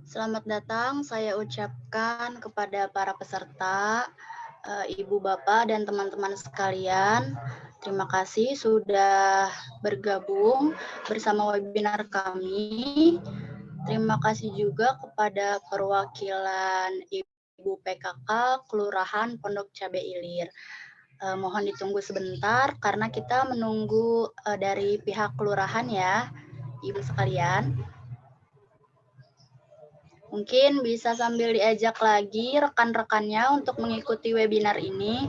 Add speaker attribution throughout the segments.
Speaker 1: Selamat datang saya ucapkan kepada para peserta, ibu, bapak, dan teman-teman sekalian. Terima kasih sudah bergabung bersama webinar kami. Terima kasih juga kepada perwakilan Ibu PKK Kelurahan Pondok Cabe Ilir. Mohon ditunggu sebentar karena kita menunggu dari pihak kelurahan ya, Ibu sekalian. Mungkin bisa sambil diajak lagi rekan-rekannya untuk mengikuti webinar ini.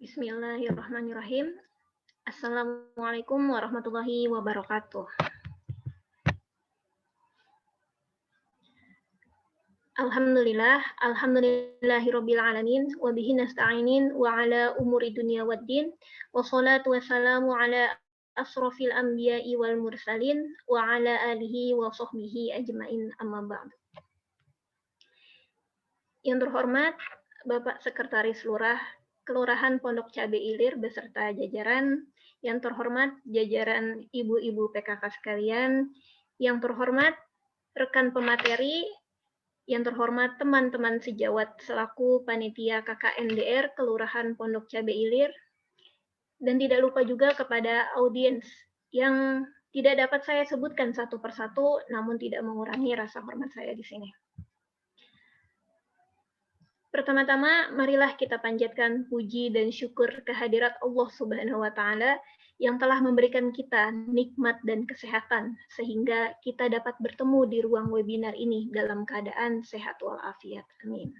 Speaker 2: Bismillahirrahmanirrahim. Assalamualaikum warahmatullahi wabarakatuh. Alhamdulillahirabbil alamin wa bihi nasta'inin wa ala umuri dunya waddin wassalatu wassalamu ala asrofil anbiya'i wal mursalin wa ala alihi wa sahbihi ajmain amma ba'd. Yang terhormat Bapak Sekretaris Lurah Kelurahan Pondok Cabe Ilir beserta jajaran, yang terhormat jajaran ibu-ibu PKK sekalian, yang terhormat rekan pemateri, yang terhormat teman-teman sejawat selaku panitia KKNDR Kelurahan Pondok Cabe Ilir, dan tidak lupa juga kepada audiens yang Tidak dapat saya sebutkan satu persatu, namun tidak mengurangi rasa hormat saya di sini. Pertama-tama, marilah kita panjatkan puji dan syukur kehadirat Allah Subhanahu wa Ta'ala yang telah memberikan kita nikmat dan kesehatan, sehingga kita dapat bertemu di ruang webinar ini dalam keadaan sehat walafiat. Amin.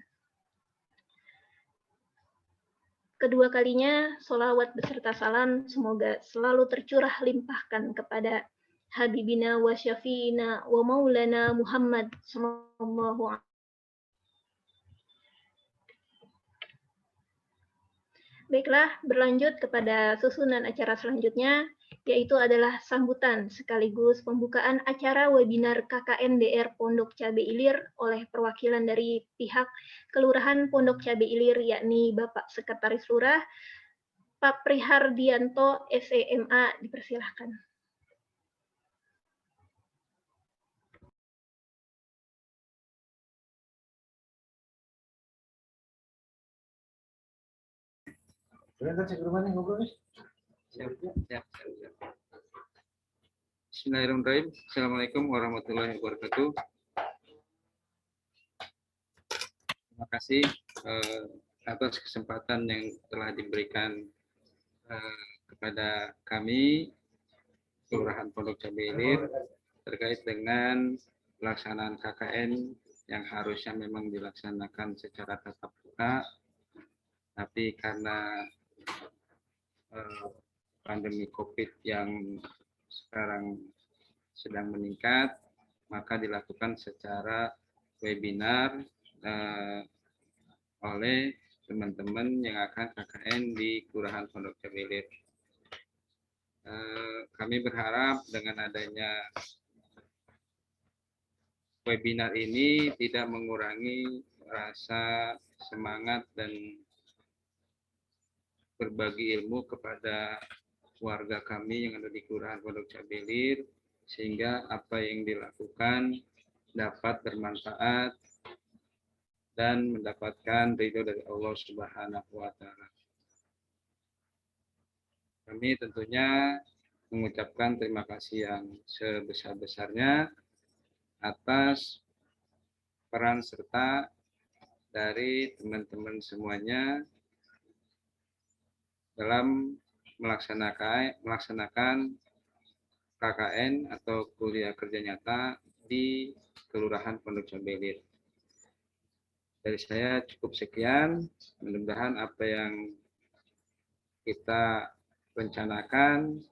Speaker 2: Kedua kalinya, sholawat beserta salam semoga selalu tercurah limpahkan kepada Habibina wa Syafiina wa Maulana Muhammad sallallahu alaihi wasallam. Baiklah, berlanjut kepada susunan acara selanjutnya, yaitu adalah sambutan sekaligus pembukaan acara webinar KKN-DR Pondok Cabe Ilir oleh perwakilan dari pihak Kelurahan Pondok Cabe Ilir, yakni Bapak Sekretaris Lurah, Pak Prihardianto, SEMA, dipersilahkan.
Speaker 3: Bismillahirrahmanirrahim. Assalamualaikum warahmatullahi wabarakatuh. Terima kasih atas kesempatan yang telah diberikan kepada kami Kelurahan Pondok Cabe Ilir terkait dengan pelaksanaan KKN yang harusnya memang dilaksanakan secara tatap muka, tapi karena pandemi COVID yang sekarang sedang meningkat, maka dilakukan secara webinar oleh teman-teman yang akan KKN di Kelurahan Pondok Cabe Ilir. Kami berharap dengan adanya webinar ini tidak mengurangi rasa semangat dan berbagi ilmu kepada warga kami yang ada di Kelurahan Pondok Cabe Ilir, sehingga apa yang dilakukan dapat bermanfaat dan mendapatkan ridho dari Allah Subhanahu wa Ta'ala. Kami tentunya mengucapkan terima kasih yang sebesar-besarnya atas peran serta dari teman-teman semuanya dalam melaksanakan KKN atau kuliah kerja nyata di Kelurahan Pondok Cabe Ilir. Dari saya cukup sekian, mudah-mudahan apa yang kita rencanakan,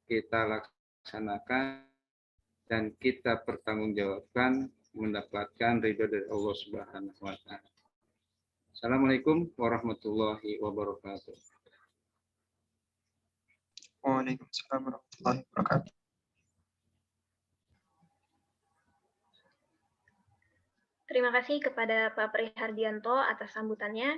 Speaker 3: kita laksanakan, dan kita pertanggungjawabkan mendapatkan ridho dari Allah Subhanahu wa Ta'ala. Assalamualaikum warahmatullahi wabarakatuh.
Speaker 4: Waalaikumsalam warahmatullahi wabarakatuh.
Speaker 2: Terima kasih kepada Pak Prihardianto atas sambutannya.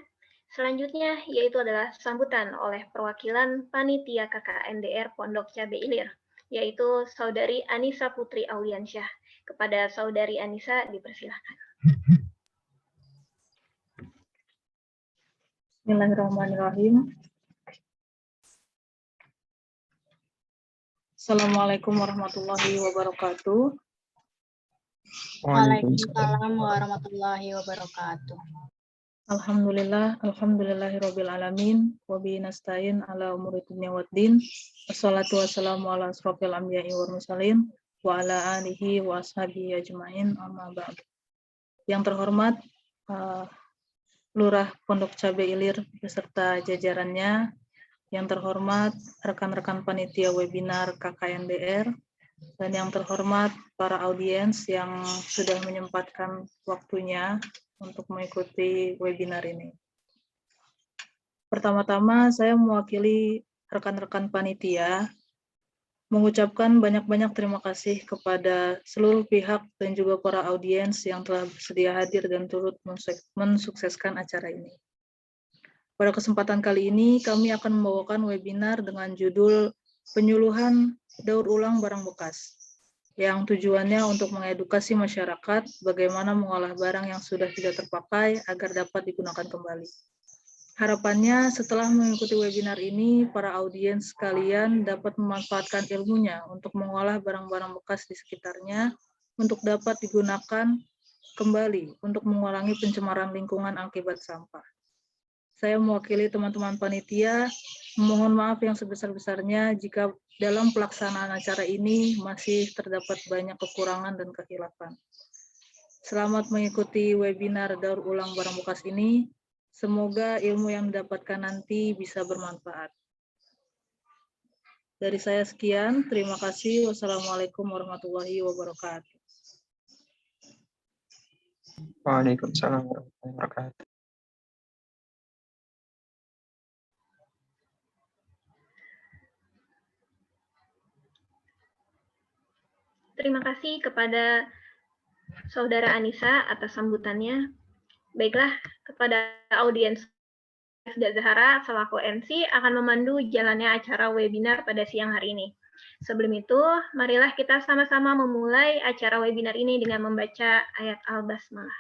Speaker 2: Selanjutnya yaitu adalah sambutan oleh perwakilan Panitia KKN-DR Pondok Cabe Ilir, yaitu Saudari Anissa Putri Auliansyah. Kepada Saudari Anissa dipersilahkan.
Speaker 5: Bismillahirrahmanirrahim. Assalamualaikum warahmatullahi wabarakatuh.
Speaker 1: Waalaikumsalam warahmatullahi wabarakatuh.
Speaker 5: Alhamdulillahirabbil alamin wa bihi nasta'in ala umuri dunya waddin. Wassalatu wassalamu ala asrofil anbiya'i wal mursalin wa ala alihi wa ashabihi ajmain, amma ba'd. Yang terhormat Lurah Pondok Cabe Ilir beserta jajarannya, yang terhormat rekan-rekan panitia webinar KKN-DR, dan yang terhormat para audiens yang sudah menyempatkan waktunya untuk mengikuti webinar ini. Pertama-tama saya mewakili rekan-rekan panitia mengucapkan banyak-banyak terima kasih kepada seluruh pihak dan juga para audiens yang telah bersedia hadir dan turut mensukseskan acara ini. Pada kesempatan kali ini, kami akan membawakan webinar dengan judul Penyuluhan Daur Ulang Barang Bekas, yang tujuannya untuk mengedukasi masyarakat bagaimana mengolah barang yang sudah tidak terpakai agar dapat digunakan kembali. Harapannya setelah mengikuti webinar ini, para audiens sekalian dapat memanfaatkan ilmunya untuk mengolah barang-barang bekas di sekitarnya untuk dapat digunakan kembali untuk mengurangi pencemaran lingkungan akibat sampah. Saya mewakili teman-teman panitia, mohon maaf yang sebesar-besarnya jika dalam pelaksanaan acara ini masih terdapat banyak kekurangan dan kehilafan. Selamat mengikuti webinar daur ulang barang bekas ini. Semoga ilmu yang didapatkan nanti bisa bermanfaat. Dari saya sekian, terima kasih. Wassalamualaikum warahmatullahi wabarakatuh.
Speaker 4: Waalaikumsalam warahmatullahi wabarakatuh.
Speaker 2: Terima kasih kepada Saudara Anissa atas sambutannya. Baiklah, kepada audiens Zahara selaku MC akan memandu jalannya acara webinar pada siang hari ini. Sebelum itu, marilah kita sama-sama memulai acara webinar ini dengan membaca ayat Al-Basmalah.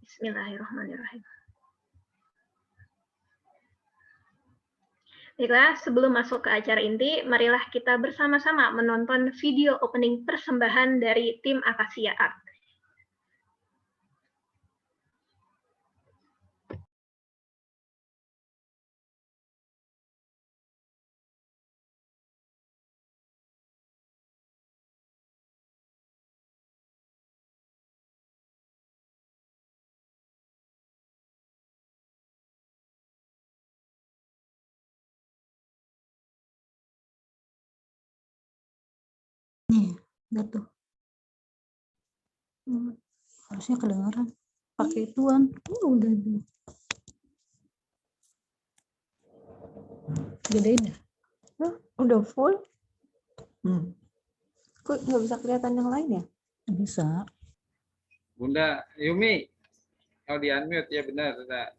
Speaker 2: Bismillahirrahmanirrahim. Baiklah, sebelum masuk ke acara inti, marilah kita bersama-sama menonton video opening persembahan dari tim Akasia Art.
Speaker 6: Nih, udah tuh. Harusnya kedengaran. Pakai ituan. Udah tuh. Gedein ya?
Speaker 7: Udah full? Kok nggak bisa kelihatan yang lain ya?
Speaker 6: Bisa.
Speaker 3: Bunda Yumi, kalau di unmute ya benar. Benar.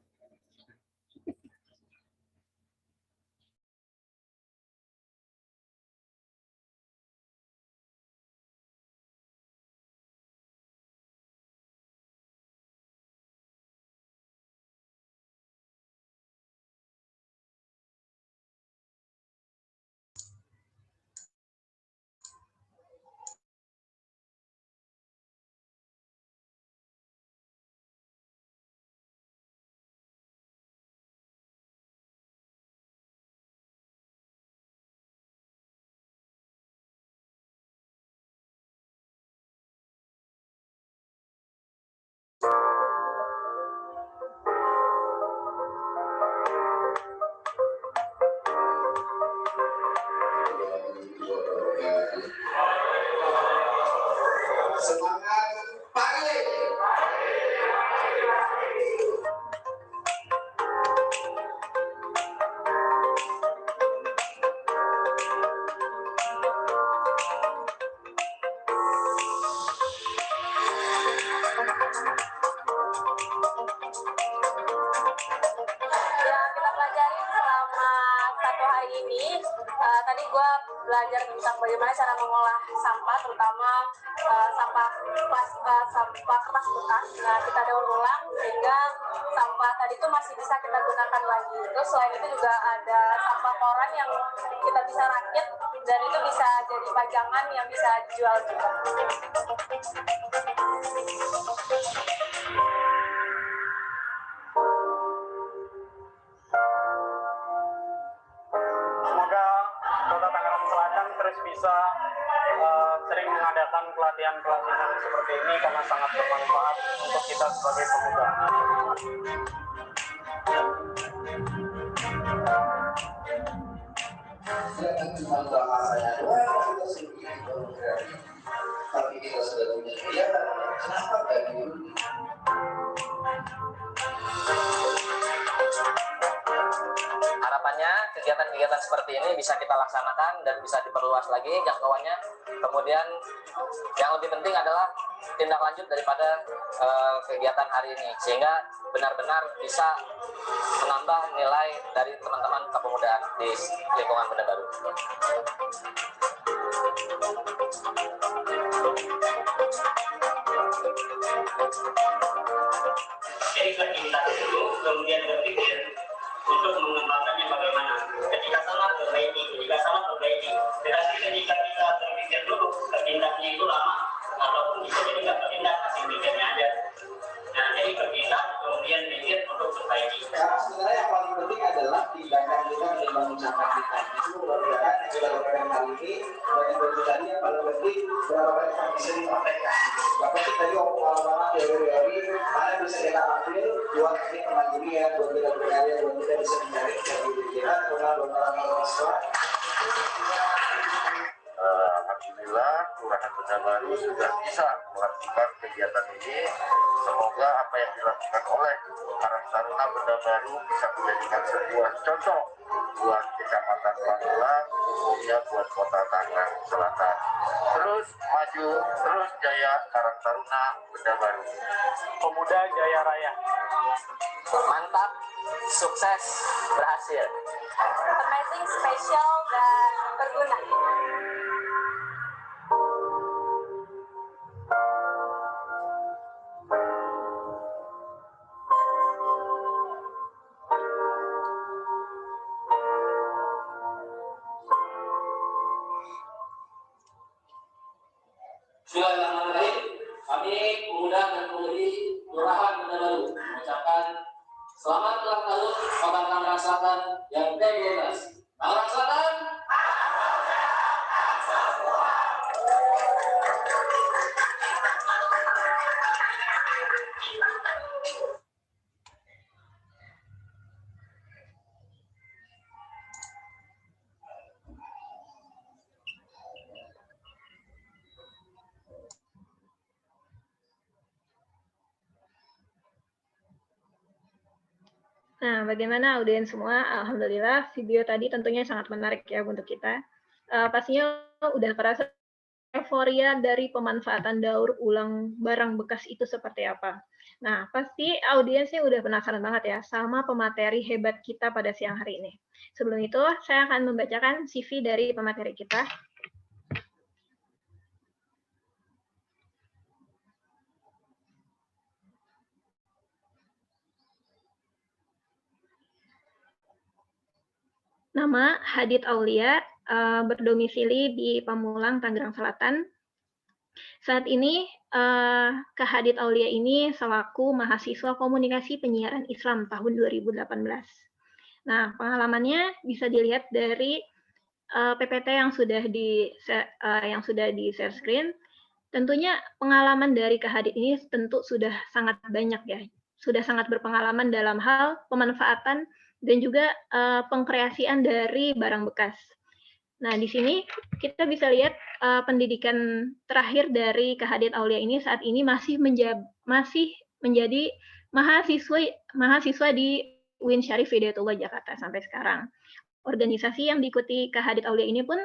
Speaker 8: Semangat pagi.
Speaker 9: Tadi gue belajar tentang bagaimana cara mengolah sampah, terutama sampah kertas bekas. Nah, kita daur ulang sehingga sampah tadi itu masih bisa kita gunakan lagi. Terus selain itu juga ada sampah koran yang kita bisa rakit dan itu bisa jadi pajangan yang bisa dijual juga.
Speaker 10: Bisa sering mengadakan pelatihan-pelatihan seperti ini karena sangat bermanfaat untuk kita sebagai pemuda.
Speaker 8: Jangan cuma bahasanya doang, kita sendiri baru kreatif. Tapi kita sudah punya kegiatan, kenapa gak diundi?
Speaker 11: Harapannya kegiatan-kegiatan seperti ini bisa kita laksanakan dan bisa diperluas lagi jangkauannya. Kemudian yang lebih penting adalah tindak lanjut daripada kegiatan hari ini sehingga benar-benar bisa menambah nilai dari teman-teman kepemudaan di lingkungan Benda Baru.
Speaker 10: Jadi kita dulu kemudian berpikir untuk mengembangkannya bagaimana. Ketika salah perbaiki, tetapi ketika kita berpikir dulu, bertindaknya itu lama, ataupun bisa jadi nggak bertindak, masih mikirnya aja. Nah, jadi bertindak, kemudian mikir untuk perbaiki.
Speaker 8: Karena sebenarnya yang paling penting adalah tindakan kita menimbang ucapan kita. Itu berbeda dengan kali ini, dan bagi tadi yang paling penting berapa banyak yang bisa disampaikan. Yang penting tadi omongan teori-teori, mana bisa kita ambil buat ini kemajuan, buat kita berkarya, buat kita bisa mencari kehidupan kita, buat orang mahasiswa.
Speaker 12: Alhamdulillah, Kelurahan Benda Baru sudah bisa melakukan kegiatan ini. Semoga apa yang dilakukan oleh Karang Taruna Benda Baru bisa menjadikan sebuah contoh buat Kecamatan Pangulang, umumnya buat Kota Tangerang Selatan. Terus maju, terus jaya Karang Taruna Benda Baru.
Speaker 10: Pemuda Jaya Raya.
Speaker 11: Mantap, sukses, berhasil.
Speaker 9: Amazing, spesial, dan berguna.
Speaker 11: Bismillahirrahmanirrahim. Kami pemuda dan pemudi Kelurahan Benda Baru mengucapkan selamat ulang tahun Kota Tangerang Selatan yang ke-12. Tangerang Selatan.
Speaker 2: Nah, bagaimana audiens semua? Alhamdulillah, video tadi tentunya sangat menarik ya untuk kita. Pastinya udah terasa euforia dari pemanfaatan daur ulang barang bekas itu seperti apa. Nah, pasti audiensnya udah penasaran banget ya sama pemateri hebat kita pada siang hari ini. Sebelum itu, saya akan membacakan CV dari pemateri kita. Nama Hadid Aulia, berdomisili di Pamulang, Tangerang Selatan. Saat ini, Kak Hadid Aulia ini selaku mahasiswa komunikasi penyiaran Islam tahun 2018. Nah, pengalamannya bisa dilihat dari PPT yang sudah di share screen. Tentunya pengalaman dari Kak Hadid ini tentu sudah sangat banyak ya, sudah sangat berpengalaman dalam hal pemanfaatan dan juga pengkreasian dari barang bekas. Nah, di sini kita bisa lihat pendidikan terakhir dari Kak Hadid Aulia ini saat ini masih menjadi mahasiswa di UIN Syarif Hidayatullah Jakarta sampai sekarang. Organisasi yang diikuti Kak Hadid Aulia ini pun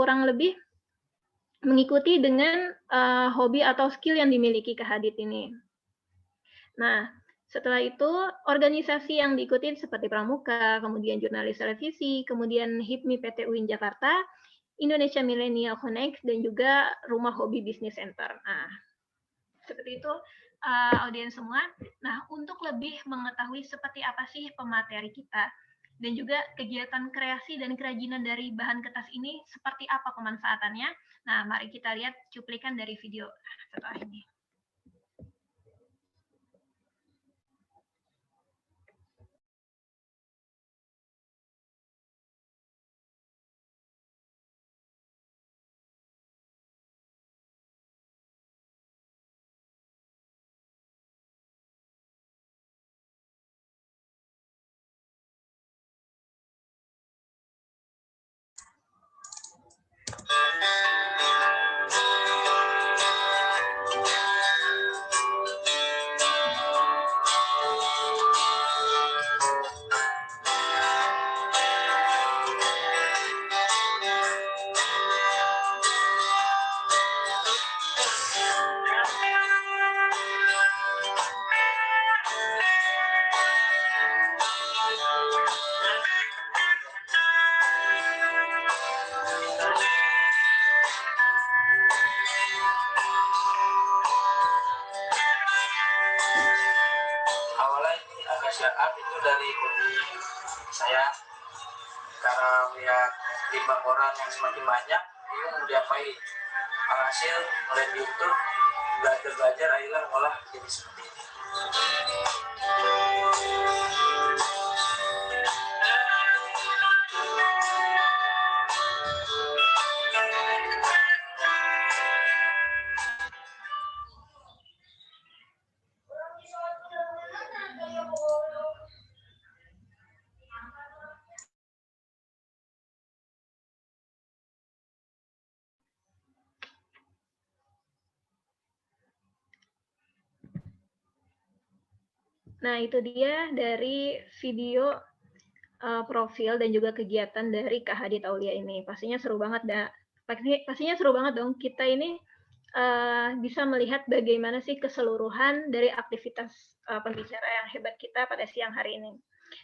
Speaker 2: kurang lebih mengikuti dengan hobi atau skill yang dimiliki Kak Hadid ini. Nah, setelah itu, organisasi yang diikuti seperti Pramuka, kemudian Jurnalis Televisi, kemudian HIPMI PT UIN Jakarta, Indonesia Millennial Connect, dan juga Rumah Hobi Business Center. Nah, seperti itu audiens semua. Nah, untuk lebih mengetahui seperti apa sih pemateri kita, dan juga kegiatan kreasi dan kerajinan dari bahan kertas ini, seperti apa pemanfaatannya. Nah, mari kita lihat cuplikan dari video setelah ini.
Speaker 8: ini Akasia Art itu dari hobi saya, karena melihat limbah koran yang semakin banyak, bingung mau diapain. Alhasil mulai di YouTube, belajar akhirnya ngolah jadi seperti ini.
Speaker 2: Nah, itu dia dari video profil dan juga kegiatan dari Kak Hadit Aulia ini. Pastinya seru banget, pastinya seru banget dong. Kita ini bisa melihat bagaimana sih keseluruhan dari aktivitas pembicara yang hebat kita pada siang hari ini.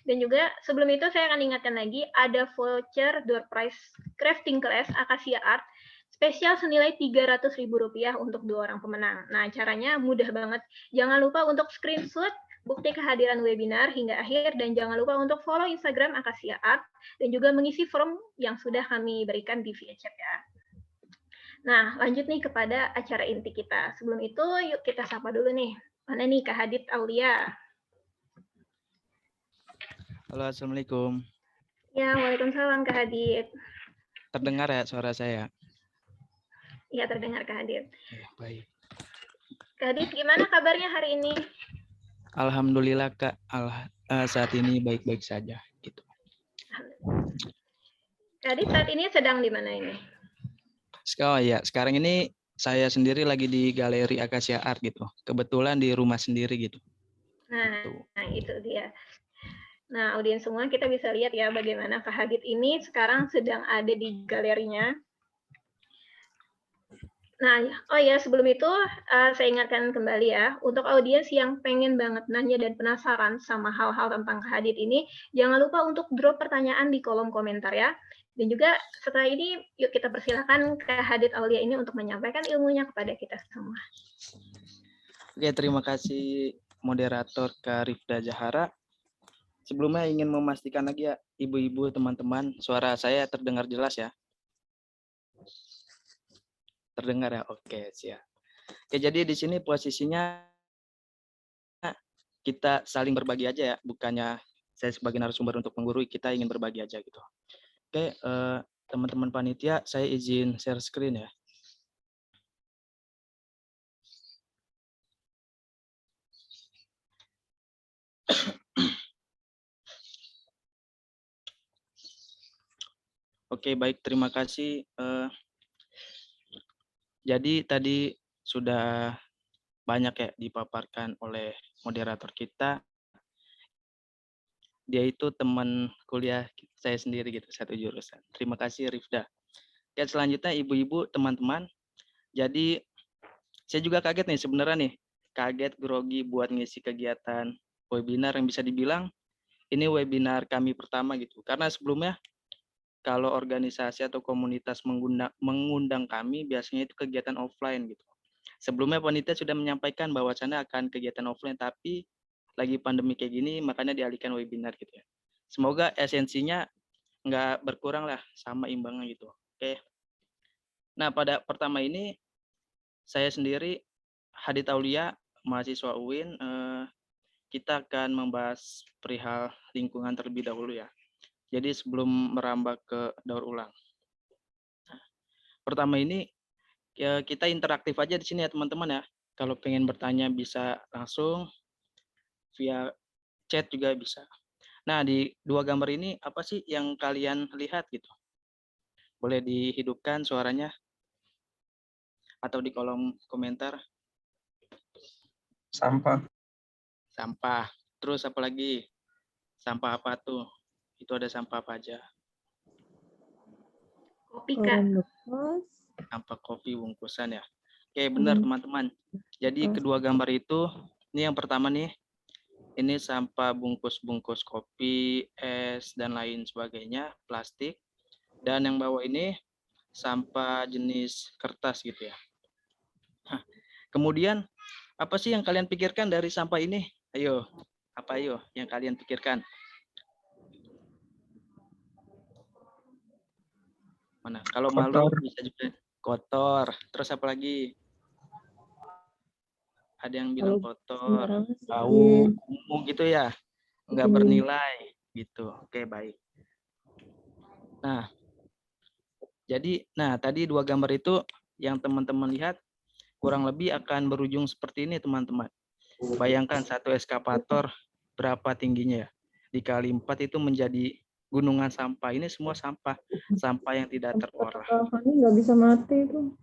Speaker 2: Dan juga sebelum itu saya akan ingatkan lagi, ada voucher door prize crafting class Akasia Art spesial senilai Rp300.000 untuk 2 orang pemenang. Nah, caranya mudah banget. Jangan lupa untuk screenshot bukti kehadiran webinar hingga akhir, dan jangan lupa untuk follow Instagram Akasia Art dan juga mengisi form yang sudah kami berikan di via chat ya. Nah, lanjut nih kepada acara inti kita. Sebelum itu, yuk kita sapa dulu nih. Mana nih Kak Hadit Aulia?
Speaker 13: Halo, Assalamualaikum.
Speaker 2: Ya, waalaikumsalam Kak Hadit.
Speaker 13: Terdengar ya suara saya?
Speaker 2: Iya, terdengar Kak Hadit.
Speaker 13: Ya, baik.
Speaker 2: Kak Hadit, gimana kabarnya hari ini?
Speaker 13: Alhamdulillah Kak, saat ini baik-baik saja gitu.
Speaker 2: Kak Hadit saat ini sedang di mana ini?
Speaker 13: Oh ya, sekarang ini saya sendiri lagi di Galeri Akasia Art gitu. Kebetulan di rumah sendiri gitu.
Speaker 2: Nah itu dia. Nah, audiens semua, kita bisa lihat ya bagaimana Kak Hadit ini sekarang sedang ada di galerinya. Nah, oh ya, sebelum itu saya ingatkan kembali ya, untuk audiens yang pengen banget nanya dan penasaran sama hal-hal tentang Kak Hadit ini, jangan lupa untuk drop pertanyaan di kolom komentar ya. Dan juga setelah ini, yuk kita persilahkan Kak Hadit Aulia ini untuk menyampaikan ilmunya kepada kita semua.
Speaker 13: Oke, terima kasih moderator Kak Rifda Zahara. Sebelumnya ingin memastikan lagi ya, ibu-ibu, teman-teman, suara saya terdengar jelas ya? Terdengar ya? Oke, siap. Oke, jadi di sini posisinya kita saling berbagi aja ya, bukannya saya sebagai narasumber untuk menggurui, kita ingin berbagi aja gitu. Oke, teman-teman panitia, saya izin share screen ya. Oke, baik, terima kasih. Jadi tadi sudah banyak ya dipaparkan oleh moderator kita. Dia itu teman kuliah saya sendiri gitu, satu jurusan. Terima kasih Rifda. Oke, selanjutnya ibu-ibu, teman-teman. Jadi saya juga kaget nih sebenarnya nih. Kaget, grogi buat ngisi kegiatan webinar yang bisa dibilang ini webinar kami pertama gitu. Karena sebelumnya kalau organisasi atau komunitas mengundang kami, biasanya itu kegiatan offline gitu. Sebelumnya panitia sudah menyampaikan bahwasannya akan kegiatan offline, tapi lagi pandemi kayak gini, makanya dialihkan webinar gitu ya. Semoga esensinya nggak berkurang lah, sama imbangnya gitu. Oke. Nah, pada pertama ini, saya sendiri, Hadit Aulia, mahasiswa UIN, kita akan membahas perihal lingkungan terlebih dahulu ya. Jadi sebelum merambah ke daur ulang. Pertama ini ya kita interaktif aja di sini ya teman-teman ya. Kalau pengen bertanya bisa langsung via chat juga bisa. Nah, di dua gambar ini apa sih yang kalian lihat gitu? Boleh dihidupkan suaranya atau di kolom komentar.
Speaker 4: Sampah.
Speaker 13: Sampah. Terus apa lagi? Sampah apa tuh? Itu ada sampah apa aja?
Speaker 2: Kopi, Kak.
Speaker 13: Sampah kopi bungkusan ya. Oke, benar teman-teman. Jadi kedua gambar itu, ini yang pertama nih, ini sampah bungkus-bungkus kopi, es, dan lain sebagainya, plastik. Dan yang bawah ini sampah jenis kertas gitu ya. Nah, kemudian apa sih yang kalian pikirkan dari sampah ini? Ayo, Apa yuk yang kalian pikirkan? Mana? Kalau malu
Speaker 4: Kotor.
Speaker 13: bisa juga kotor. Terus apa lagi? Ada yang bilang kotor, bau, kumuh gitu ya, nggak bernilai gitu. Oke, baik. Nah, jadi, tadi 2 gambar itu yang teman-teman lihat kurang lebih akan berujung seperti ini, teman-teman. Bayangkan satu eskapator berapa tingginya ya? Dikali 4 itu menjadi gunungan sampah. Ini semua sampah yang tidak terolah.
Speaker 7: Ini nggak bisa mati itu.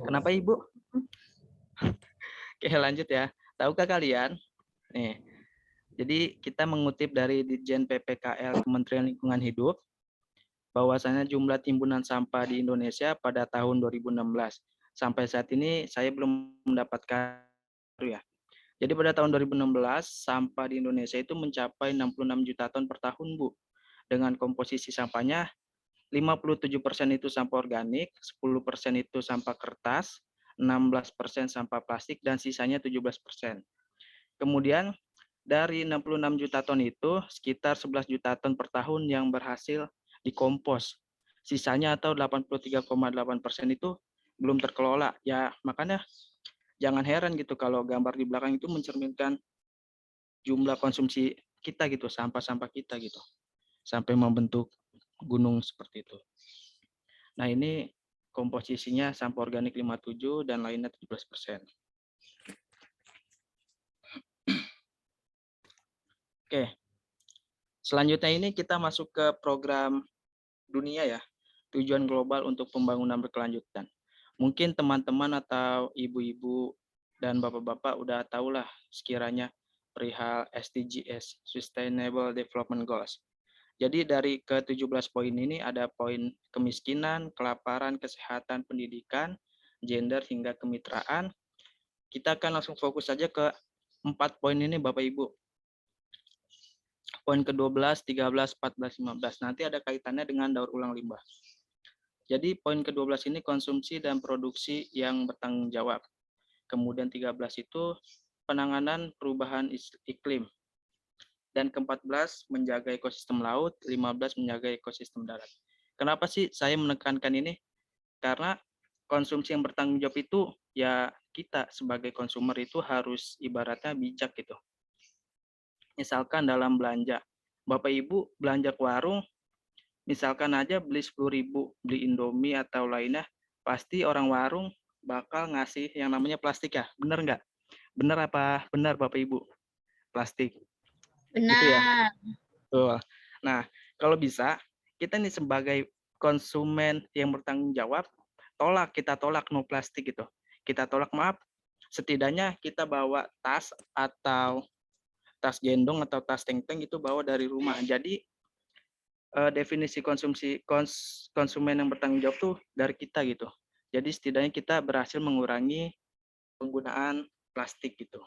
Speaker 13: Kenapa Ibu? Oke, lanjut ya. Tahukah kalian? Nih, jadi kita mengutip dari Ditjen PPKL Kementerian Lingkungan Hidup, bahwasanya jumlah timbunan sampah di Indonesia pada tahun 2016. Sampai saat ini saya belum mendapatkan ya. Jadi pada tahun 2016, sampah di Indonesia itu mencapai 66 juta ton per tahun, Bu. Dengan komposisi sampahnya 57% itu sampah organik, 10% itu sampah kertas, 16% sampah plastik, dan sisanya 17%. Kemudian dari 66 juta ton itu, sekitar 11 juta ton per tahun yang berhasil dikompos. Sisanya atau 83,8% itu belum terkelola. Ya, makanya jangan heran gitu kalau gambar di belakang itu mencerminkan jumlah konsumsi kita gitu, sampah-sampah kita gitu. Sampai membentuk gunung seperti itu. Nah, ini komposisinya sampah organik 57 dan lainnya 17%. Oke. Selanjutnya ini kita masuk ke program dunia ya, tujuan global untuk pembangunan berkelanjutan. Mungkin teman-teman atau ibu-ibu dan bapak-bapak udah tahulah sekiranya perihal SDGs, Sustainable Development Goals. Jadi dari ke-17 poin ini ada poin kemiskinan, kelaparan, kesehatan, pendidikan, gender, hingga kemitraan. Kita akan langsung fokus saja ke 4 poin ini Bapak Ibu. Poin ke-12, 13, 14, 15. Nanti ada kaitannya dengan daur ulang limbah. Jadi poin ke-12 ini konsumsi dan produksi yang bertanggung jawab. Kemudian 13 itu penanganan perubahan iklim. Dan ke-14 menjaga ekosistem laut, 15 menjaga ekosistem darat. Kenapa sih saya menekankan ini? Karena konsumsi yang bertanggung jawab itu ya kita sebagai konsumer itu harus ibaratnya bijak gitu. Misalkan dalam belanja, Bapak Ibu belanja ke warung, misalkan aja beli 10.000, beli Indomie atau lainnya, pasti orang warung bakal ngasih yang namanya plastik ya, bener nggak? Bener apa benar Bapak Ibu? Plastik.
Speaker 1: Benar.
Speaker 13: Gitu ya? Tuh. Nah, kalau bisa, kita nih sebagai konsumen yang bertanggung jawab, kita tolak no plastik gitu. Kita tolak, maaf, setidaknya kita bawa tas atau tas gendong atau tas teng-teng itu bawa dari rumah. Jadi definisi konsumen yang bertanggung jawab tuh dari kita gitu. Jadi setidaknya kita berhasil mengurangi penggunaan plastik gitu.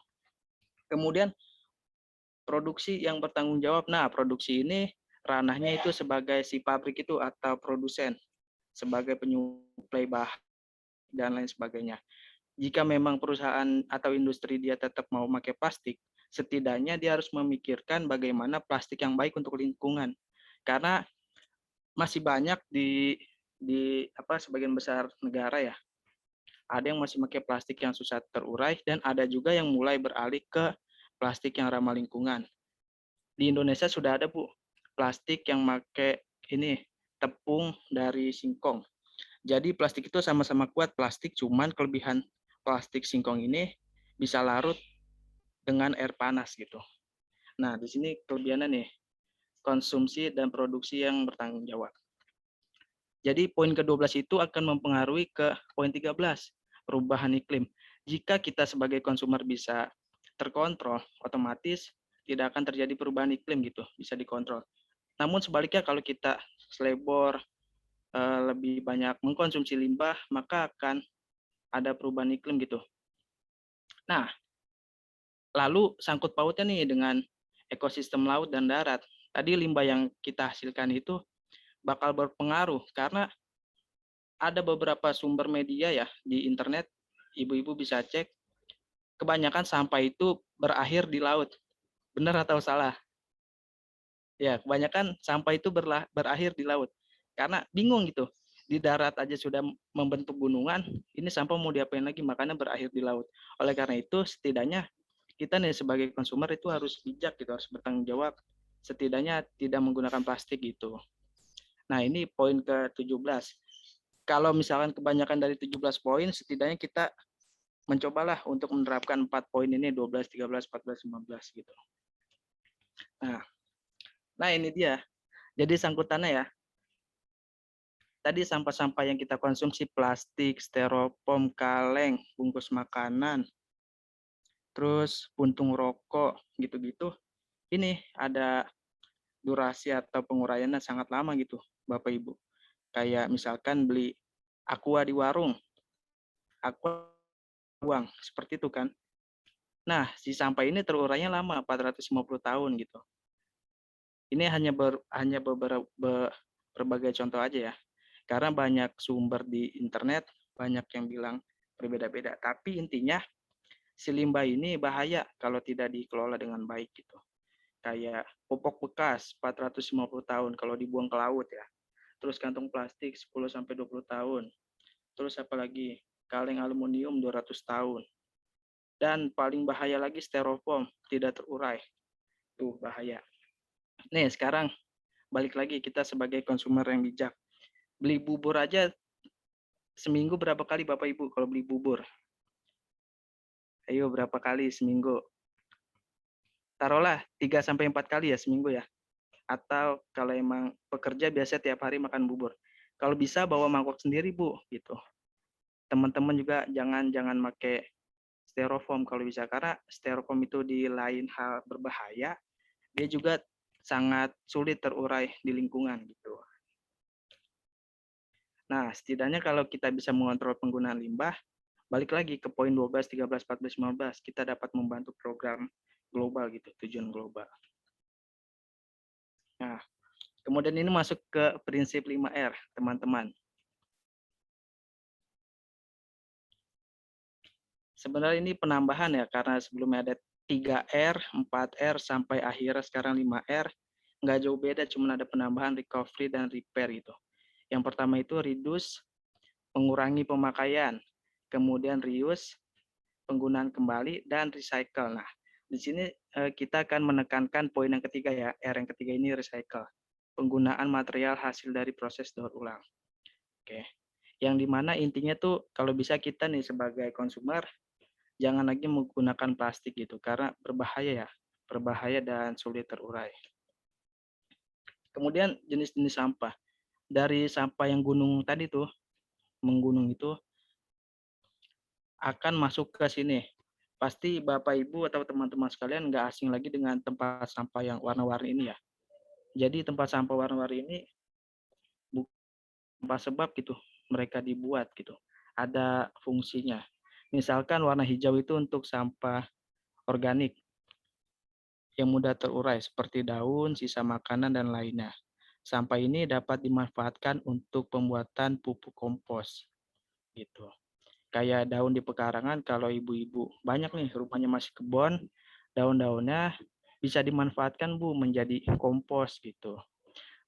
Speaker 13: Kemudian produksi yang bertanggung jawab. Nah, produksi ini ranahnya itu sebagai si pabrik itu atau produsen, sebagai penyuplai bahan dan lain sebagainya. Jika memang perusahaan atau industri dia tetap mau pakai plastik, setidaknya dia harus memikirkan bagaimana plastik yang baik untuk lingkungan. Karena masih banyak di sebagian besar negara ya, ada yang masih pakai plastik yang susah terurai dan ada juga yang mulai beralih ke plastik yang ramah lingkungan. Di Indonesia sudah ada Bu, plastik yang pakai ini tepung dari singkong. Jadi plastik itu sama-sama kuat plastik, cuman kelebihan plastik singkong ini bisa larut dengan air panas gitu. Nah, di sini kelebihannya nih, konsumsi dan produksi yang bertanggung jawab. Jadi poin ke-12 itu akan mempengaruhi ke poin 13, perubahan iklim. Jika kita sebagai konsumer bisa terkontrol, otomatis tidak akan terjadi perubahan iklim gitu, bisa dikontrol. Namun sebaliknya kalau kita selebor, lebih banyak mengkonsumsi limbah, maka akan ada perubahan iklim gitu. Nah, lalu sangkut pautnya nih dengan ekosistem laut dan darat. Tadi limbah yang kita hasilkan itu bakal berpengaruh karena ada beberapa sumber media ya di internet, ibu-ibu bisa cek, kebanyakan sampah itu berakhir di laut. Benar atau salah? Ya, kebanyakan sampah itu berakhir di laut. Karena bingung gitu. Di darat aja sudah membentuk gunungan, ini sampah mau diapain lagi, makanya berakhir di laut. Oleh karena itu, setidaknya kita nih sebagai konsumer itu harus bijak gitu, harus bertanggung jawab. Setidaknya tidak menggunakan plastik gitu. Nah, ini poin ke-17. Kalau misalkan kebanyakan dari 17 poin, setidaknya kita mencobalah untuk menerapkan 4 poin ini, 12, 13, 14, 15 gitu. Nah ini dia. Jadi sangkutannya ya. Tadi sampah-sampah yang kita konsumsi, plastik, styrofoam, kaleng, bungkus makanan, terus puntung rokok, gitu-gitu. Ini ada durasi atau penguraiannya sangat lama gitu, Bapak Ibu. Kayak misalkan beli aqua di warung, aqua uang, seperti itu kan. Nah, si sampah ini terurainya lama, 450 tahun gitu. Ini hanya beberapa berbagai contoh aja ya. Karena banyak sumber di internet, banyak yang bilang berbeda-beda. Tapi intinya si limbah ini bahaya kalau tidak dikelola dengan baik gitu. Kayak popok bekas 450 tahun kalau dibuang ke laut ya. Terus kantong plastik 10 sampai 20 tahun. Terus apalagi kaleng aluminium 200 tahun. Dan paling bahaya lagi styrofoam tidak terurai. Tuh bahaya. Nih, sekarang balik lagi kita sebagai konsumer yang bijak. Beli bubur aja seminggu berapa kali Bapak Ibu kalau beli bubur? Ayo berapa kali seminggu? Taruhlah 3 sampai 4 kali ya seminggu ya. Atau kalau emang pekerja biasa tiap hari makan bubur. Kalau bisa bawa mangkok sendiri Bu gitu. Teman-teman juga jangan pakai styrofoam kalau bisa, karena styrofoam itu di lain hal berbahaya, dia juga sangat sulit terurai di lingkungan gitu. Nah, setidaknya kalau kita bisa mengontrol penggunaan limbah, balik lagi ke poin 12, 13, 14, 15, kita dapat membantu program global gitu, tujuan global. Nah, kemudian ini masuk ke prinsip 5R, teman-teman. Sebenarnya ini penambahan ya, karena sebelumnya ada 3R, 4R, sampai akhirnya sekarang 5R. Nggak jauh beda, cuma ada penambahan recovery dan repair gitu. Yang pertama itu reduce, mengurangi pemakaian. Kemudian reuse, penggunaan kembali, dan recycle. Nah, di sini kita akan menekankan poin yang ketiga ya, R yang ketiga ini recycle. Penggunaan material hasil dari proses daur ulang. Oke. Yang dimana intinya tuh kalau bisa kita nih sebagai konsumer jangan lagi menggunakan plastik gitu karena berbahaya ya, berbahaya dan sulit terurai. Kemudian jenis-jenis sampah. Dari sampah yang gunung tadi tuh, menggunung itu akan masuk ke sini. Pasti Bapak Ibu atau teman-teman sekalian nggak asing lagi dengan tempat sampah yang warna-warni ini ya. Jadi tempat sampah warna-warni ini tanpa sebab gitu mereka dibuat gitu. Ada fungsinya. Misalkan warna hijau itu untuk sampah organik yang mudah terurai seperti daun, sisa makanan, dan lainnya. Sampah ini dapat dimanfaatkan untuk pembuatan pupuk kompos. Gitu. Kayak daun di pekarangan, kalau ibu-ibu banyak nih rumahnya masih kebun, daun-daunnya bisa dimanfaatkan Bu menjadi kompos gitu.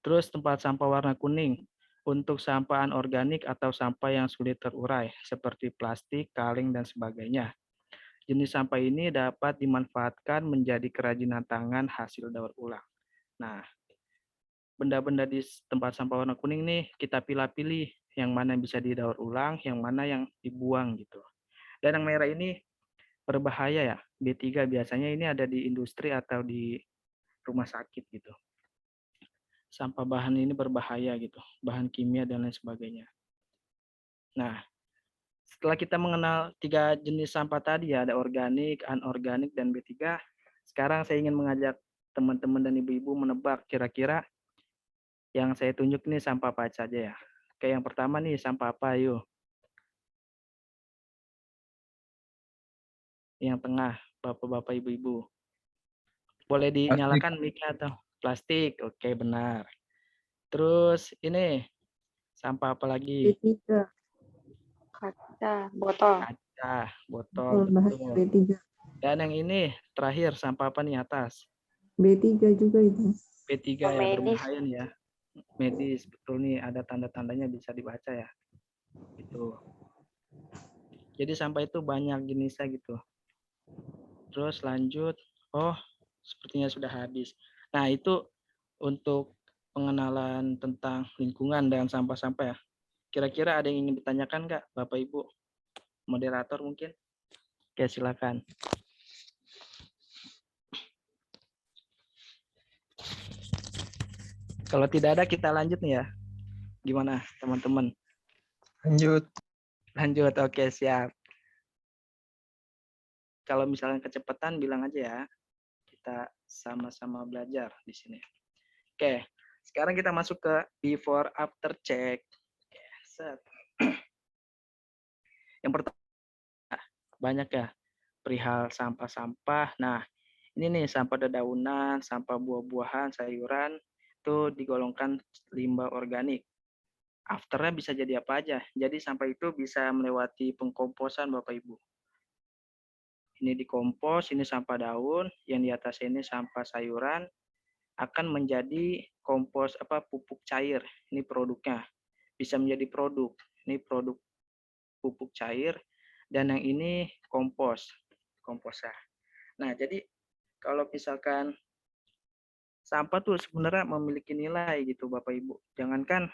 Speaker 13: Terus tempat sampah warna kuning untuk sampah anorganik atau sampah yang sulit terurai seperti plastik, kaleng, dan sebagainya. Jenis sampah ini dapat dimanfaatkan menjadi kerajinan tangan hasil daur ulang. Nah, benda-benda di tempat sampah warna kuning nih kita pilih-pilih yang mana bisa didaur ulang, yang mana yang dibuang gitu. Dan yang merah ini berbahaya ya, B3 biasanya ini ada di industri atau di rumah sakit gitu. Sampah bahan ini berbahaya gitu, bahan kimia dan lain sebagainya. Nah, setelah kita mengenal 3 jenis sampah tadi ya, ada organik, anorganik, dan B3, sekarang saya ingin mengajak teman-teman dan ibu-ibu menebak kira-kira yang saya tunjuk ini sampah apa saja ya. Oke, yang pertama nih sampah apa yuk? Yang tengah, bapak-bapak, ibu-ibu. Boleh dinyalakan mic-nya atau plastik? Oke, benar. Terus ini sampah apa lagi?
Speaker 7: B3. Kaca, botol.
Speaker 13: Kaca, botol, betul.
Speaker 7: B3.
Speaker 13: Dan yang ini terakhir sampah apa nih atas?
Speaker 6: B3 juga itu.
Speaker 13: B3 ya, berbahaya nih ya. Medis, betul nih, ada tanda-tandanya bisa dibaca ya. Gitu. Jadi sampah itu banyak jenisnya gitu. Terus lanjut, oh sepertinya sudah habis. Nah itu untuk pengenalan tentang lingkungan dan sampah-sampah ya. Kira-kira ada yang ingin ditanyakan nggak Bapak Ibu? Moderator mungkin? Oke silakan. Kalau tidak ada kita lanjut nih ya. Gimana teman-teman?
Speaker 4: Lanjut.
Speaker 13: Lanjut, oke siap. Kalau misalnya kecepatan bilang aja ya. Kita sama-sama belajar di sini. Oke, sekarang kita masuk ke before after check. Oke, set. Yang pertama banyak ya perihal sampah-sampah. Nah, ini nih sampah dedaunan, sampah buah-buahan, sayuran itu digolongkan limbah organik. Afternya bisa jadi apa aja. Jadi sampah itu bisa melewati pengkomposan Bapak Ibu. Ini dikompos, ini sampah daun, yang di atas ini sampah sayuran akan menjadi kompos pupuk cair. Ini produknya. Bisa menjadi produk. Ini produk pupuk cair dan yang ini kompos. Komposa. Nah, jadi kalau misalkan sampah tuh sebenarnya memiliki nilai gitu Bapak Ibu. Jangankan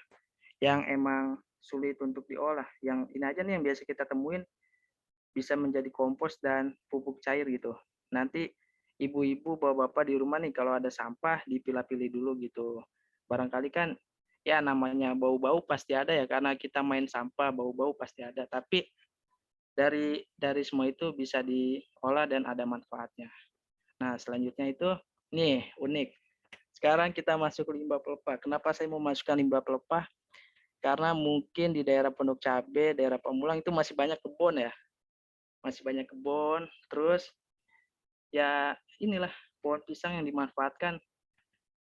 Speaker 13: yang emang sulit untuk diolah, yang ini aja nih yang biasa kita temuin bisa menjadi kompos dan pupuk cair gitu. Nanti ibu-ibu, bapak-bapak di rumah nih kalau ada sampah dipilah-pilih dulu gitu. Barangkali kan ya namanya bau-bau pasti ada ya karena kita main sampah, bau-bau pasti ada. Tapi dari semua itu bisa diolah dan ada manfaatnya. Nah, selanjutnya itu nih unik. Sekarang kita masuk limbah pelepah. Kenapa saya mau masukkan limbah pelepah? Karena mungkin di daerah Pondok Cabe, daerah Pamulang itu masih banyak kebun ya. Masih banyak kebun, terus ya inilah pohon pisang yang dimanfaatkan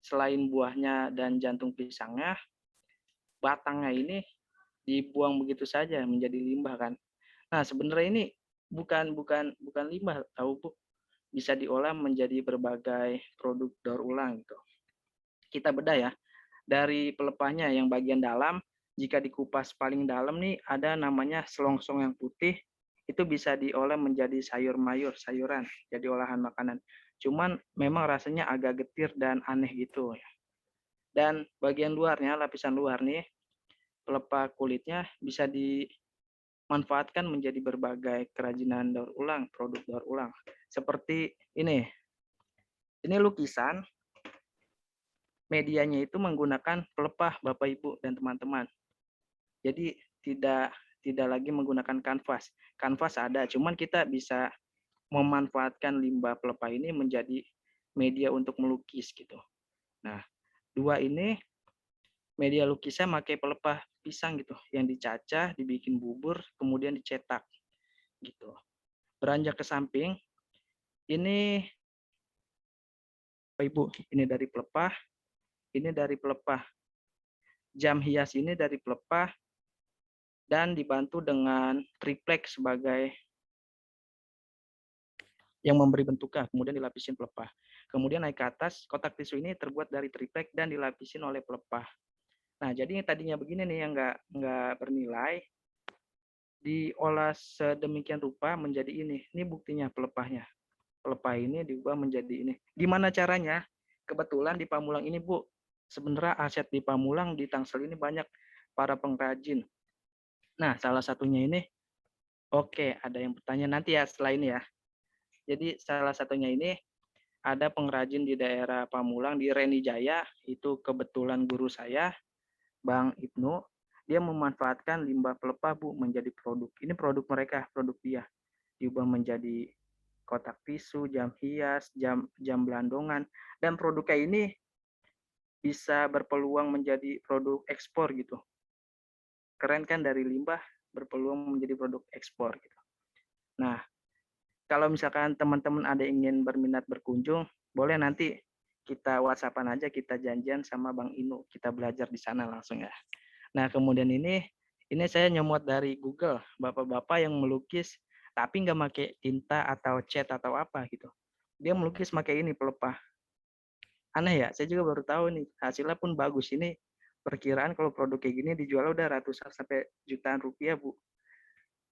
Speaker 13: selain buahnya dan jantung pisangnya, batangnya ini dibuang begitu saja menjadi limbah kan. Nah, sebenarnya ini bukan limbah, tahu Bu. Bisa diolah menjadi berbagai produk daur ulang gitu. Kita bedah ya. Dari pelepahnya yang bagian dalam, jika dikupas paling dalam nih ada namanya selongsong yang putih, itu bisa diolah menjadi sayuran, jadi olahan makanan. Cuman memang rasanya agak getir dan aneh gitu ya. Dan bagian luarnya, lapisan luar nih, pelepah kulitnya bisa dimanfaatkan menjadi berbagai kerajinan daur ulang, produk daur ulang. Seperti ini lukisan, medianya itu menggunakan pelepah Bapak Ibu dan teman-teman. Jadi tidak lagi menggunakan kanvas. Kanvas ada, cuman kita bisa memanfaatkan limbah pelepah ini menjadi media untuk melukis gitu. Nah, dua ini media lukisnya pakai pelepah pisang gitu, yang dicacah, dibikin bubur, kemudian dicetak gitu. Beranjak ke samping, ini Bapak Ibu, ini dari pelepah, ini dari pelepah. Jam hias ini dari pelepah dan dibantu dengan triplek sebagai yang memberi bentuknya, kemudian dilapisin pelepah. Kemudian naik ke atas, kotak tisu ini terbuat dari triplek dan dilapisin oleh pelepah. Nah, jadi yang tadinya begini nih yang nggak bernilai, diolah sedemikian rupa menjadi ini. Ini buktinya pelepahnya. Pelepah ini diubah menjadi ini. Gimana caranya? Kebetulan di Pamulang ini, Bu, sebenarnya aset di Pamulang, di Tangsel ini banyak para pengrajin. Nah, salah satunya ini, oke, ada yang bertanya nanti ya setelah ini ya. Jadi salah satunya ini ada pengrajin di daerah Pamulang di Reni Jaya, itu kebetulan guru saya, Bang Ibnu, dia memanfaatkan limbah pelepah Bu menjadi produk. Ini produk mereka, produk dia. Diubah menjadi kotak tisu, jam hias, jam belandongan, dan produknya ini bisa berpeluang menjadi produk ekspor gitu. Keren kan, dari limbah berpeluang menjadi produk ekspor gitu. Nah, kalau misalkan teman-teman ada ingin berminat berkunjung, boleh nanti kita WhatsApp-an aja, kita janjian sama Bang Inu, kita belajar di sana langsung ya. Nah, kemudian ini saya nyomot dari Google, bapak-bapak yang melukis tapi nggak pakai tinta atau cat atau apa gitu. Dia melukis pakai ini pelepah. Aneh ya, saya juga baru tahu nih, hasilnya pun bagus. Ini perkiraan kalau produk kayak gini dijual udah ratusan sampai jutaan rupiah, Bu.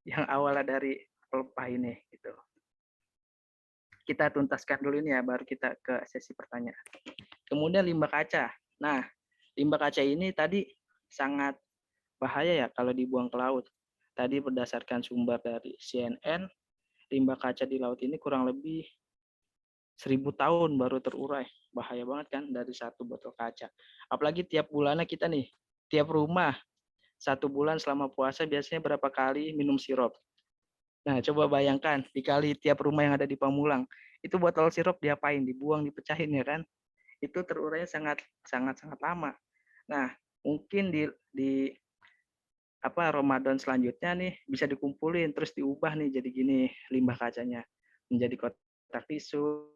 Speaker 13: Yang awalnya dari pelepah ini, gitu. Kita tuntaskan dulu ini ya, baru kita ke sesi pertanyaan. Kemudian limbah kaca. Nah, limbah kaca ini tadi sangat bahaya ya kalau dibuang ke laut. Tadi berdasarkan sumber dari CNN, limbah kaca di laut ini kurang lebih 1000 tahun baru terurai. Bahaya banget kan dari satu botol kaca. Apalagi tiap bulannya kita nih, tiap rumah 1 bulan selama puasa biasanya berapa kali minum sirup. Nah, coba bayangkan dikali tiap rumah yang ada di Pamulang, itu botol sirup diapain? Dibuang, dipecahin ya kan? Itu terurainya sangat lama. Nah, mungkin di Ramadan selanjutnya nih bisa dikumpulin terus diubah nih jadi gini limbah kacanya menjadi kotak tisu,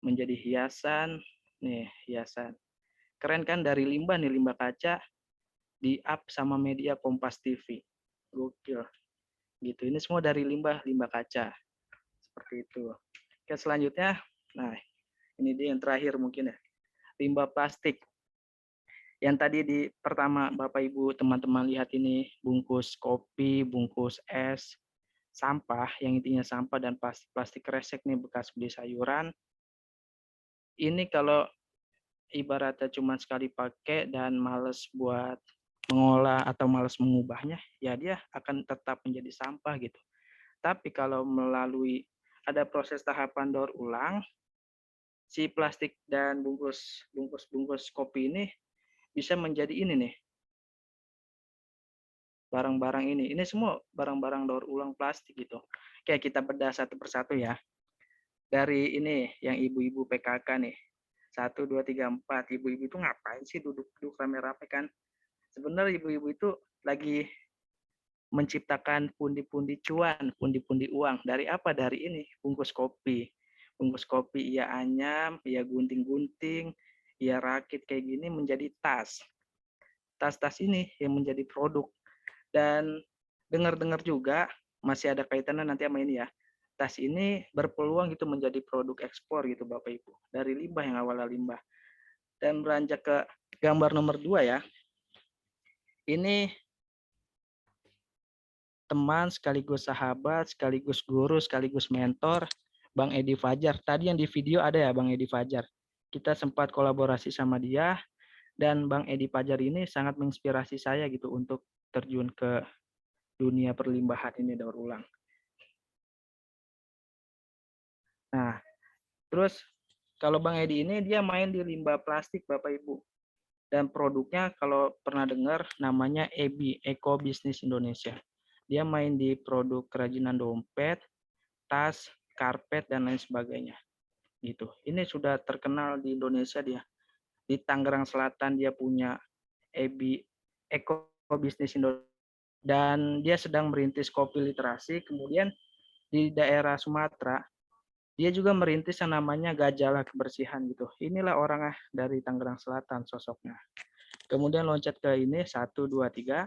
Speaker 13: menjadi hiasan. Nih, hiasan. Keren kan dari limbah nih, limbah kaca di-up sama media Kompas TV. Gokil. Gitu. Ini semua dari limbah kaca. Seperti itu. Oke, selanjutnya, nah ini dia yang terakhir mungkin ya. Limbah plastik. Yang tadi di pertama Bapak Ibu teman-teman lihat ini bungkus kopi, bungkus es, sampah yang intinya sampah dan plastik kresek nih bekas beli sayuran. Ini kalau ibaratnya cuma sekali pakai dan males buat mengolah atau males mengubahnya, ya dia akan tetap menjadi sampah gitu. Tapi kalau melalui ada proses tahapan daur ulang, si plastik dan bungkus kopi ini bisa menjadi ini nih, barang-barang ini. Ini semua barang-barang daur ulang plastik gitu. Kayak kita bedah satu persatu ya. Dari ini yang ibu-ibu PKK nih. 1, 2, 3, 4. Ibu-ibu itu ngapain sih duduk-duduk rame-rame kan? Sebenarnya ibu-ibu itu lagi menciptakan pundi-pundi cuan, pundi-pundi uang. Dari apa? Dari ini, bungkus kopi. Bungkus kopi ia anyam, ia gunting-gunting, ia rakit kayak gini menjadi tas. Tas-tas ini yang menjadi produk. Dan dengar-dengar juga masih ada kaitannya nanti sama ini ya. Tas ini berpeluang gitu menjadi produk ekspor gitu Bapak Ibu. Dari limbah yang awalnya limbah. Dan beranjak ke gambar nomor 2 ya. Ini teman sekaligus sahabat, sekaligus guru, sekaligus mentor, Bang Edi Fajar. Tadi yang di video ada ya Bang Edi Fajar. Kita sempat kolaborasi sama dia, dan Bang Edi Fajar ini sangat menginspirasi saya gitu untuk terjun ke dunia perlimbahan ini daur ulang. Nah, terus kalau Bang Edi ini dia main di limbah plastik Bapak Ibu. Dan produknya kalau pernah dengar namanya EBI, Eco Business Indonesia. Dia main di produk kerajinan dompet, tas, karpet, dan lain sebagainya. Gitu. Ini sudah terkenal di Indonesia dia. Di Tangerang Selatan dia punya EBI, Eco Business Indonesia. Dan dia sedang merintis kopi literasi. Kemudian di daerah Sumatera, dia juga merintis yang namanya Gajala Kebersihan gitu. Inilah orang dari Tangerang Selatan sosoknya. Kemudian loncat ke ini, 1, 2, 3.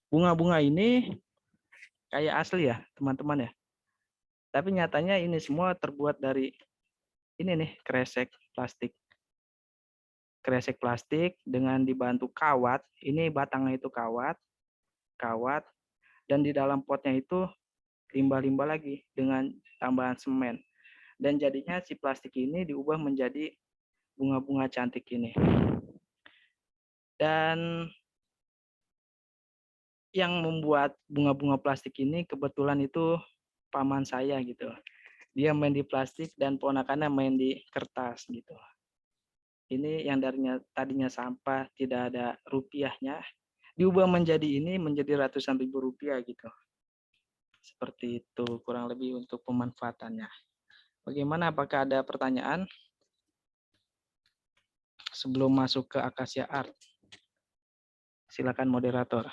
Speaker 13: Bunga-bunga ini kayak asli ya, teman-teman ya. Tapi nyatanya ini semua terbuat dari ini nih, kresek plastik. Kresek plastik dengan dibantu kawat. Ini batangnya itu kawat, dan di dalam potnya itu limbah-limbah lagi dengan tambahan semen. Dan jadinya si plastik ini diubah menjadi bunga-bunga cantik ini. Dan yang membuat bunga-bunga plastik ini kebetulan itu paman saya gitu. Dia main di plastik dan ponakannya main di kertas gitu. Ini yang tadinya sampah, tidak ada rupiahnya, diubah menjadi ini, menjadi ratusan ribu rupiah gitu. Seperti itu kurang lebih untuk pemanfaatannya. Bagaimana, apakah ada pertanyaan sebelum masuk ke Acacia Art? Silakan moderator.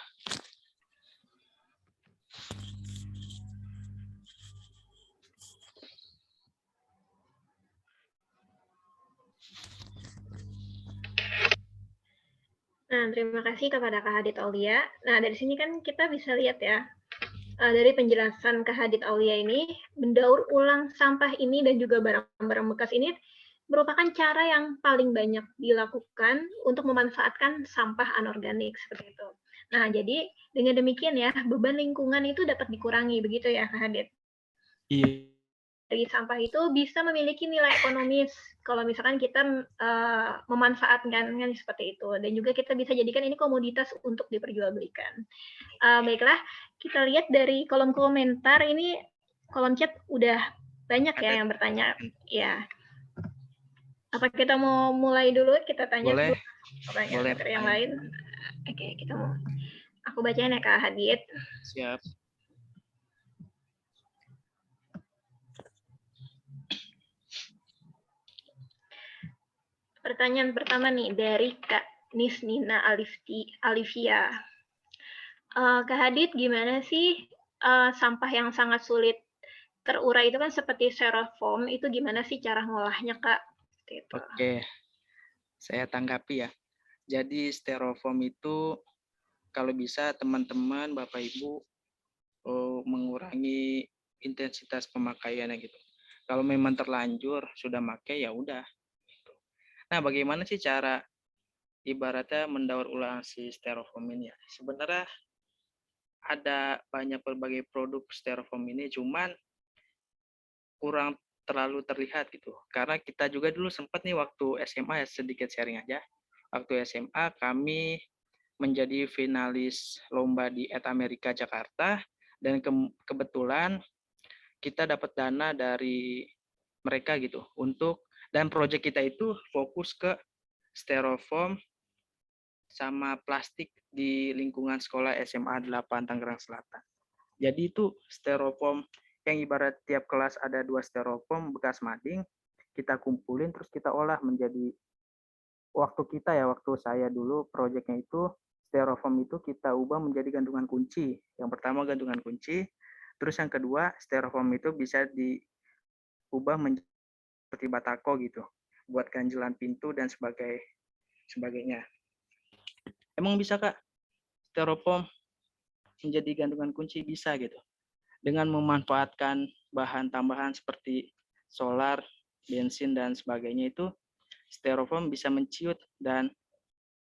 Speaker 2: Nah, terima kasih kepada Kak Hadit Aulia. Nah, dari sini kan kita bisa lihat ya, dari penjelasan Kak Hadid Aulia ini, mendaur ulang sampah ini dan juga barang-barang bekas ini merupakan cara yang paling banyak dilakukan untuk memanfaatkan sampah anorganik seperti itu. Nah, jadi dengan demikian ya, beban lingkungan itu dapat dikurangi, begitu ya Kak Hadid?
Speaker 13: Iya.
Speaker 2: Dari sampah itu bisa memiliki nilai ekonomis kalau misalkan kita memanfaatkannya seperti itu, dan juga kita bisa jadikan ini komoditas untuk diperjualbelikan. Baiklah, kita lihat dari kolom komentar ini, kolom chat udah banyak ya yang bertanya. Ya, apa kita mau mulai dulu? Kita tanya
Speaker 13: Boleh.
Speaker 2: pertanyaan materi yang lain. Oke, kita mau. Aku bacain ya Kak Hadid.
Speaker 13: Siap.
Speaker 2: Pertanyaan pertama nih dari Kak Nisnina Alivia. Kak Hadid, gimana sih sampah yang sangat sulit terurai itu kan seperti styrofoam, itu gimana sih cara ngolahnya Kak? Gitu.
Speaker 13: Oke, saya tanggapi ya. Jadi styrofoam itu kalau bisa teman-teman, Bapak Ibu mengurangi intensitas pemakaiannya gitu. Kalau memang terlanjur sudah pakai ya udah. Gitu. Nah, bagaimana sih cara ibaratnya mendaur ulang si styrofoam ini ya? Sebenarnya ada banyak berbagai produk styrofoam ini, cuman kurang terlalu terlihat gitu. Karena kita juga dulu sempat nih waktu SMA ya, sedikit sharing aja. Waktu SMA kami menjadi finalis lomba di ET Amerika Jakarta, dan kebetulan kita dapat dana dari mereka gitu untuk, dan proyek kita itu fokus ke styrofoam sama plastik di lingkungan sekolah SMA 8 Tangerang Selatan. Jadi itu styrofoam yang ibarat tiap kelas ada 2 styrofoam bekas mading, kita kumpulin terus kita olah menjadi, waktu saya dulu proyeknya itu styrofoam itu kita ubah menjadi gantungan kunci. Yang pertama gantungan kunci, terus yang kedua styrofoam itu bisa diubah menjadi seperti batako gitu, buat ganjelan pintu dan sebagainya. Emang bisa Kak styrofoam menjadi gantungan kunci? Bisa gitu. Dengan memanfaatkan bahan tambahan seperti solar, bensin dan sebagainya, itu styrofoam bisa menciut dan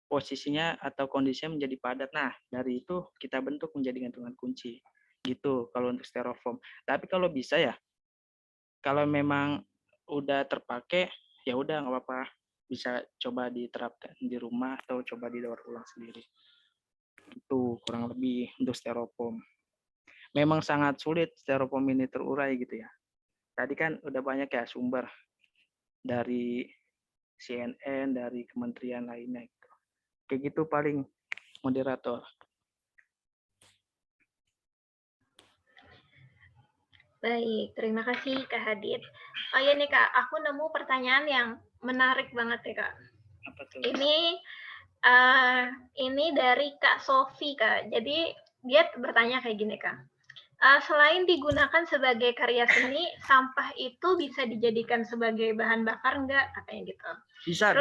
Speaker 13: posisinya atau kondisinya menjadi padat. Nah, dari itu kita bentuk menjadi gantungan kunci. Gitu kalau untuk styrofoam. Tapi kalau bisa ya, kalau memang udah terpakai, ya udah nggak apa-apa. Bisa coba diterapkan di rumah atau coba didaur ulang sendiri. Itu kurang lebih untuk styrofoam. Memang sangat sulit styrofoam ini terurai gitu ya. Tadi kan udah banyak ya sumber dari CNN, dari kementerian lainnya gitu. Kayak gitu paling, moderator.
Speaker 2: Baik, terima kasih Kak Hadid. Oh iya nih Kak, aku nemu pertanyaan yang menarik banget ya Kak.
Speaker 13: Apa tuh?
Speaker 2: Ini dari Kak Sofi Kak. Jadi dia bertanya kayak gini Kak. Selain digunakan sebagai karya seni, sampah itu bisa dijadikan sebagai bahan bakar enggak? Katanya gitu.
Speaker 13: Bisa.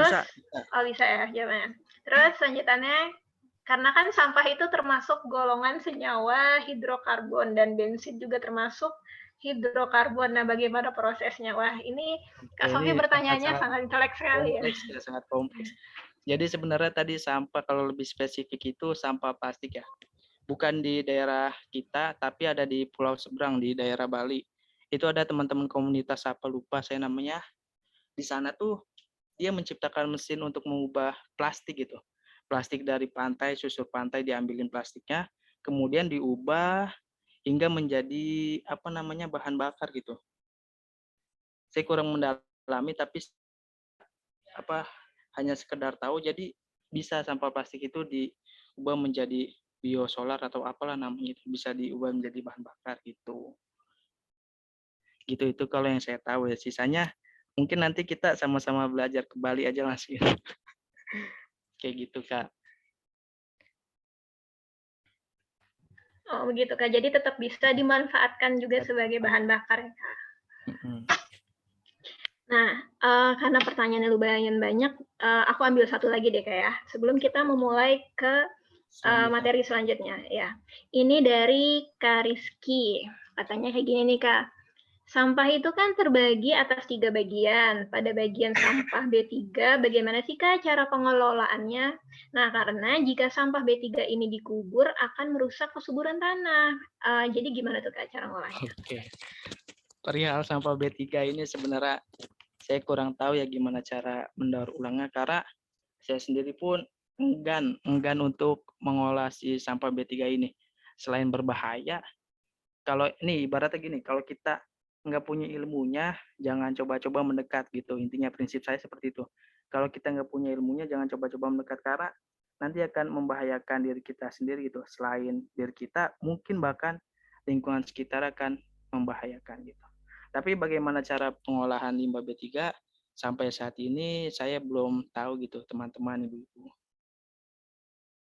Speaker 2: Oh bisa ya, jawabannya. Terus selanjutnya, karena kan sampah itu termasuk golongan senyawa, hidrokarbon, dan bensin juga termasuk hidrokarbon. Nah, bagaimana prosesnya? Wah, ini Kak Sofi bertanyanya sangat intelek sekali ya.
Speaker 13: Sangat kompleks. Jadi sebenarnya tadi sampah kalau lebih spesifik itu sampah plastik ya. Bukan di daerah kita, tapi ada di Pulau Seberang, di daerah Bali. Itu ada teman-teman komunitas apa lupa saya namanya. Di sana tuh dia menciptakan mesin untuk mengubah plastik gitu. Plastik dari pantai, susur pantai diambilin plastiknya, kemudian diubah hingga menjadi bahan bakar gitu. Saya kurang mendalami, tapi hanya sekedar tahu. Jadi bisa sampah plastik itu diubah menjadi biosolar atau apalah namanya, itu bisa diubah menjadi bahan bakar gitu. Itu kalau yang saya tahu ya. Sisanya mungkin nanti kita sama-sama belajar ke Bali aja langsung. Kayak gitu Kak.
Speaker 2: Oh begitu Kak, jadi tetap bisa dimanfaatkan juga sebagai bahan bakar ya Kak. Nah, karena pertanyaannya lumayan banyak, aku ambil satu lagi deh Kak ya. Sebelum kita memulai ke materi selanjutnya ya. Ini dari Kak Rizky. Katanya kayak gini nih Kak. Sampah itu kan terbagi atas 3 bagian. Pada bagian sampah B3, bagaimana sih Kak cara pengelolaannya? Nah, karena jika sampah B3 ini dikubur akan merusak kesuburan tanah. Jadi gimana tuh Kak cara ngolahnya?
Speaker 13: Oke. Perihal sampah B3 ini sebenarnya saya kurang tahu ya gimana cara mendaur ulangnya, karena saya sendiri pun enggan untuk mengolah si sampah B3 ini. Selain berbahaya, kalau ini ibaratnya gini, kalau kita nggak punya ilmunya, jangan coba-coba mendekat gitu. Intinya prinsip saya seperti itu. Kalau kita nggak punya ilmunya, jangan coba-coba mendekat, karena nanti akan membahayakan diri kita sendiri gitu. Selain diri kita, mungkin bahkan lingkungan sekitar akan membahayakan gitu. Tapi bagaimana cara pengolahan limbah B3 sampai saat ini saya belum tahu gitu, teman-teman, ibu-ibu.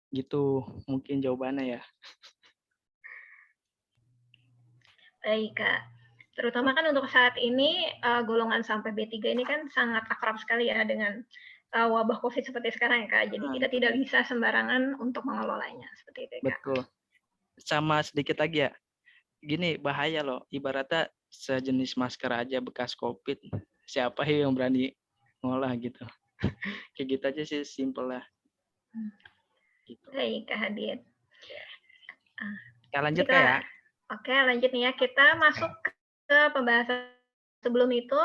Speaker 13: Gitu mungkin jawabannya ya.
Speaker 2: Baik Kak. Terutama kan untuk saat ini golongan sampah B3 ini kan sangat akrab sekali ya dengan wabah COVID seperti sekarang ya Kak. Jadi kita tidak bisa sembarangan untuk mengelolanya seperti itu ya Kak.
Speaker 13: Betul. Sama sedikit lagi ya. Gini, bahaya loh. Ibaratnya sejenis masker aja bekas COVID. Siapa yang berani ngolah gitu. Kayak gitu aja sih, simple lah. Gitu.
Speaker 2: Baik Kak Hadid.
Speaker 13: Kita lanjut Kak ya.
Speaker 2: Oke, lanjut nih ya. Kita masuk ke pembahasan. Sebelum itu,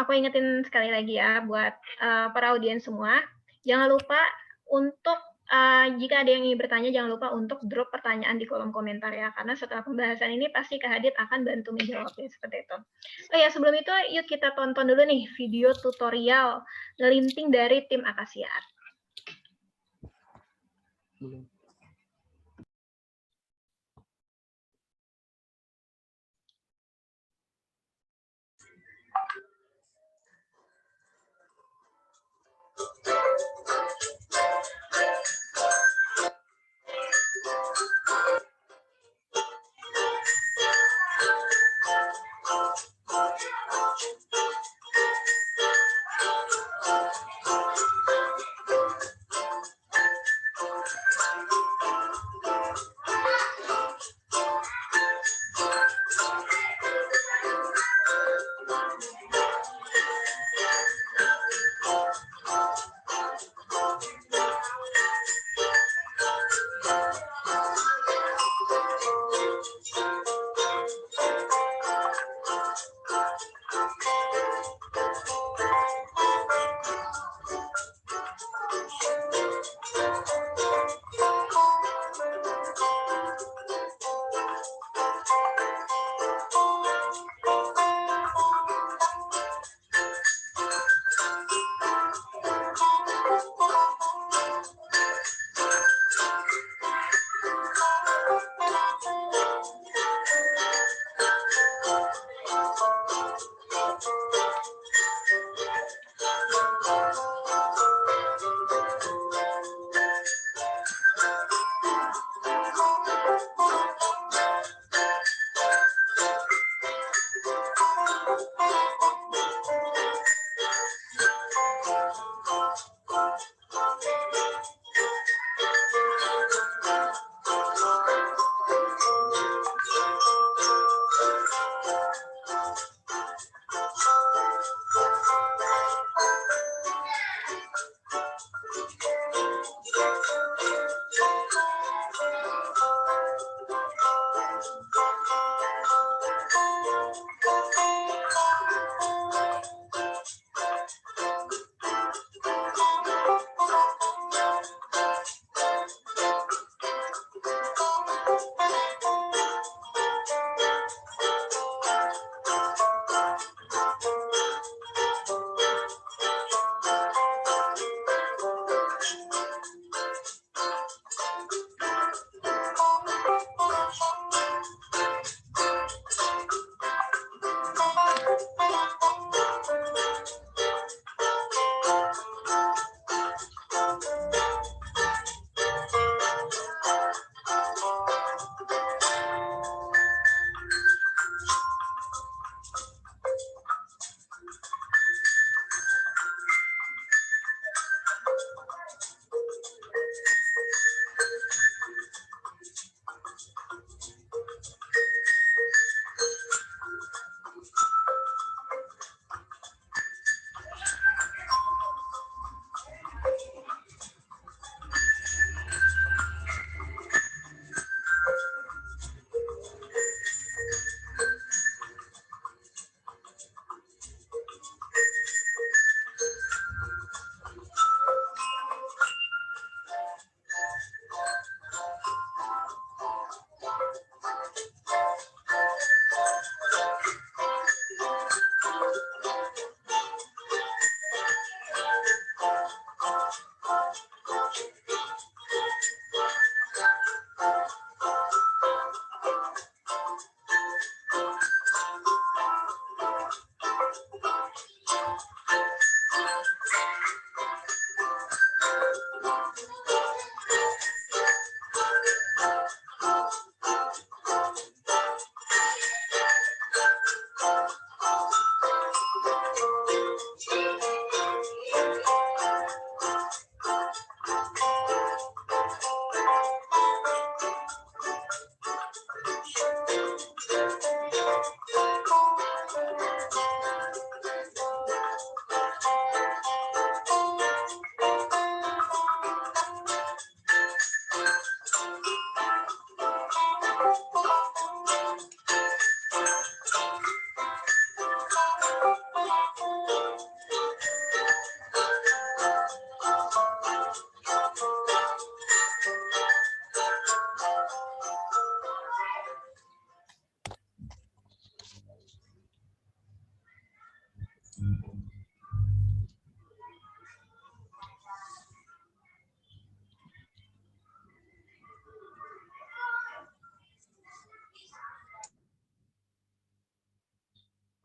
Speaker 2: aku ingetin sekali lagi ya buat para audiens semua. Jangan lupa untuk jika ada yang ingin bertanya, jangan lupa untuk drop pertanyaan di kolom komentar ya. Karena setelah pembahasan ini pasti Kak Hadid akan bantu menjawabnya seperti itu. Oh ya, sebelum itu yuk kita tonton dulu nih video tutorial ngelinting dari tim Akasia Art.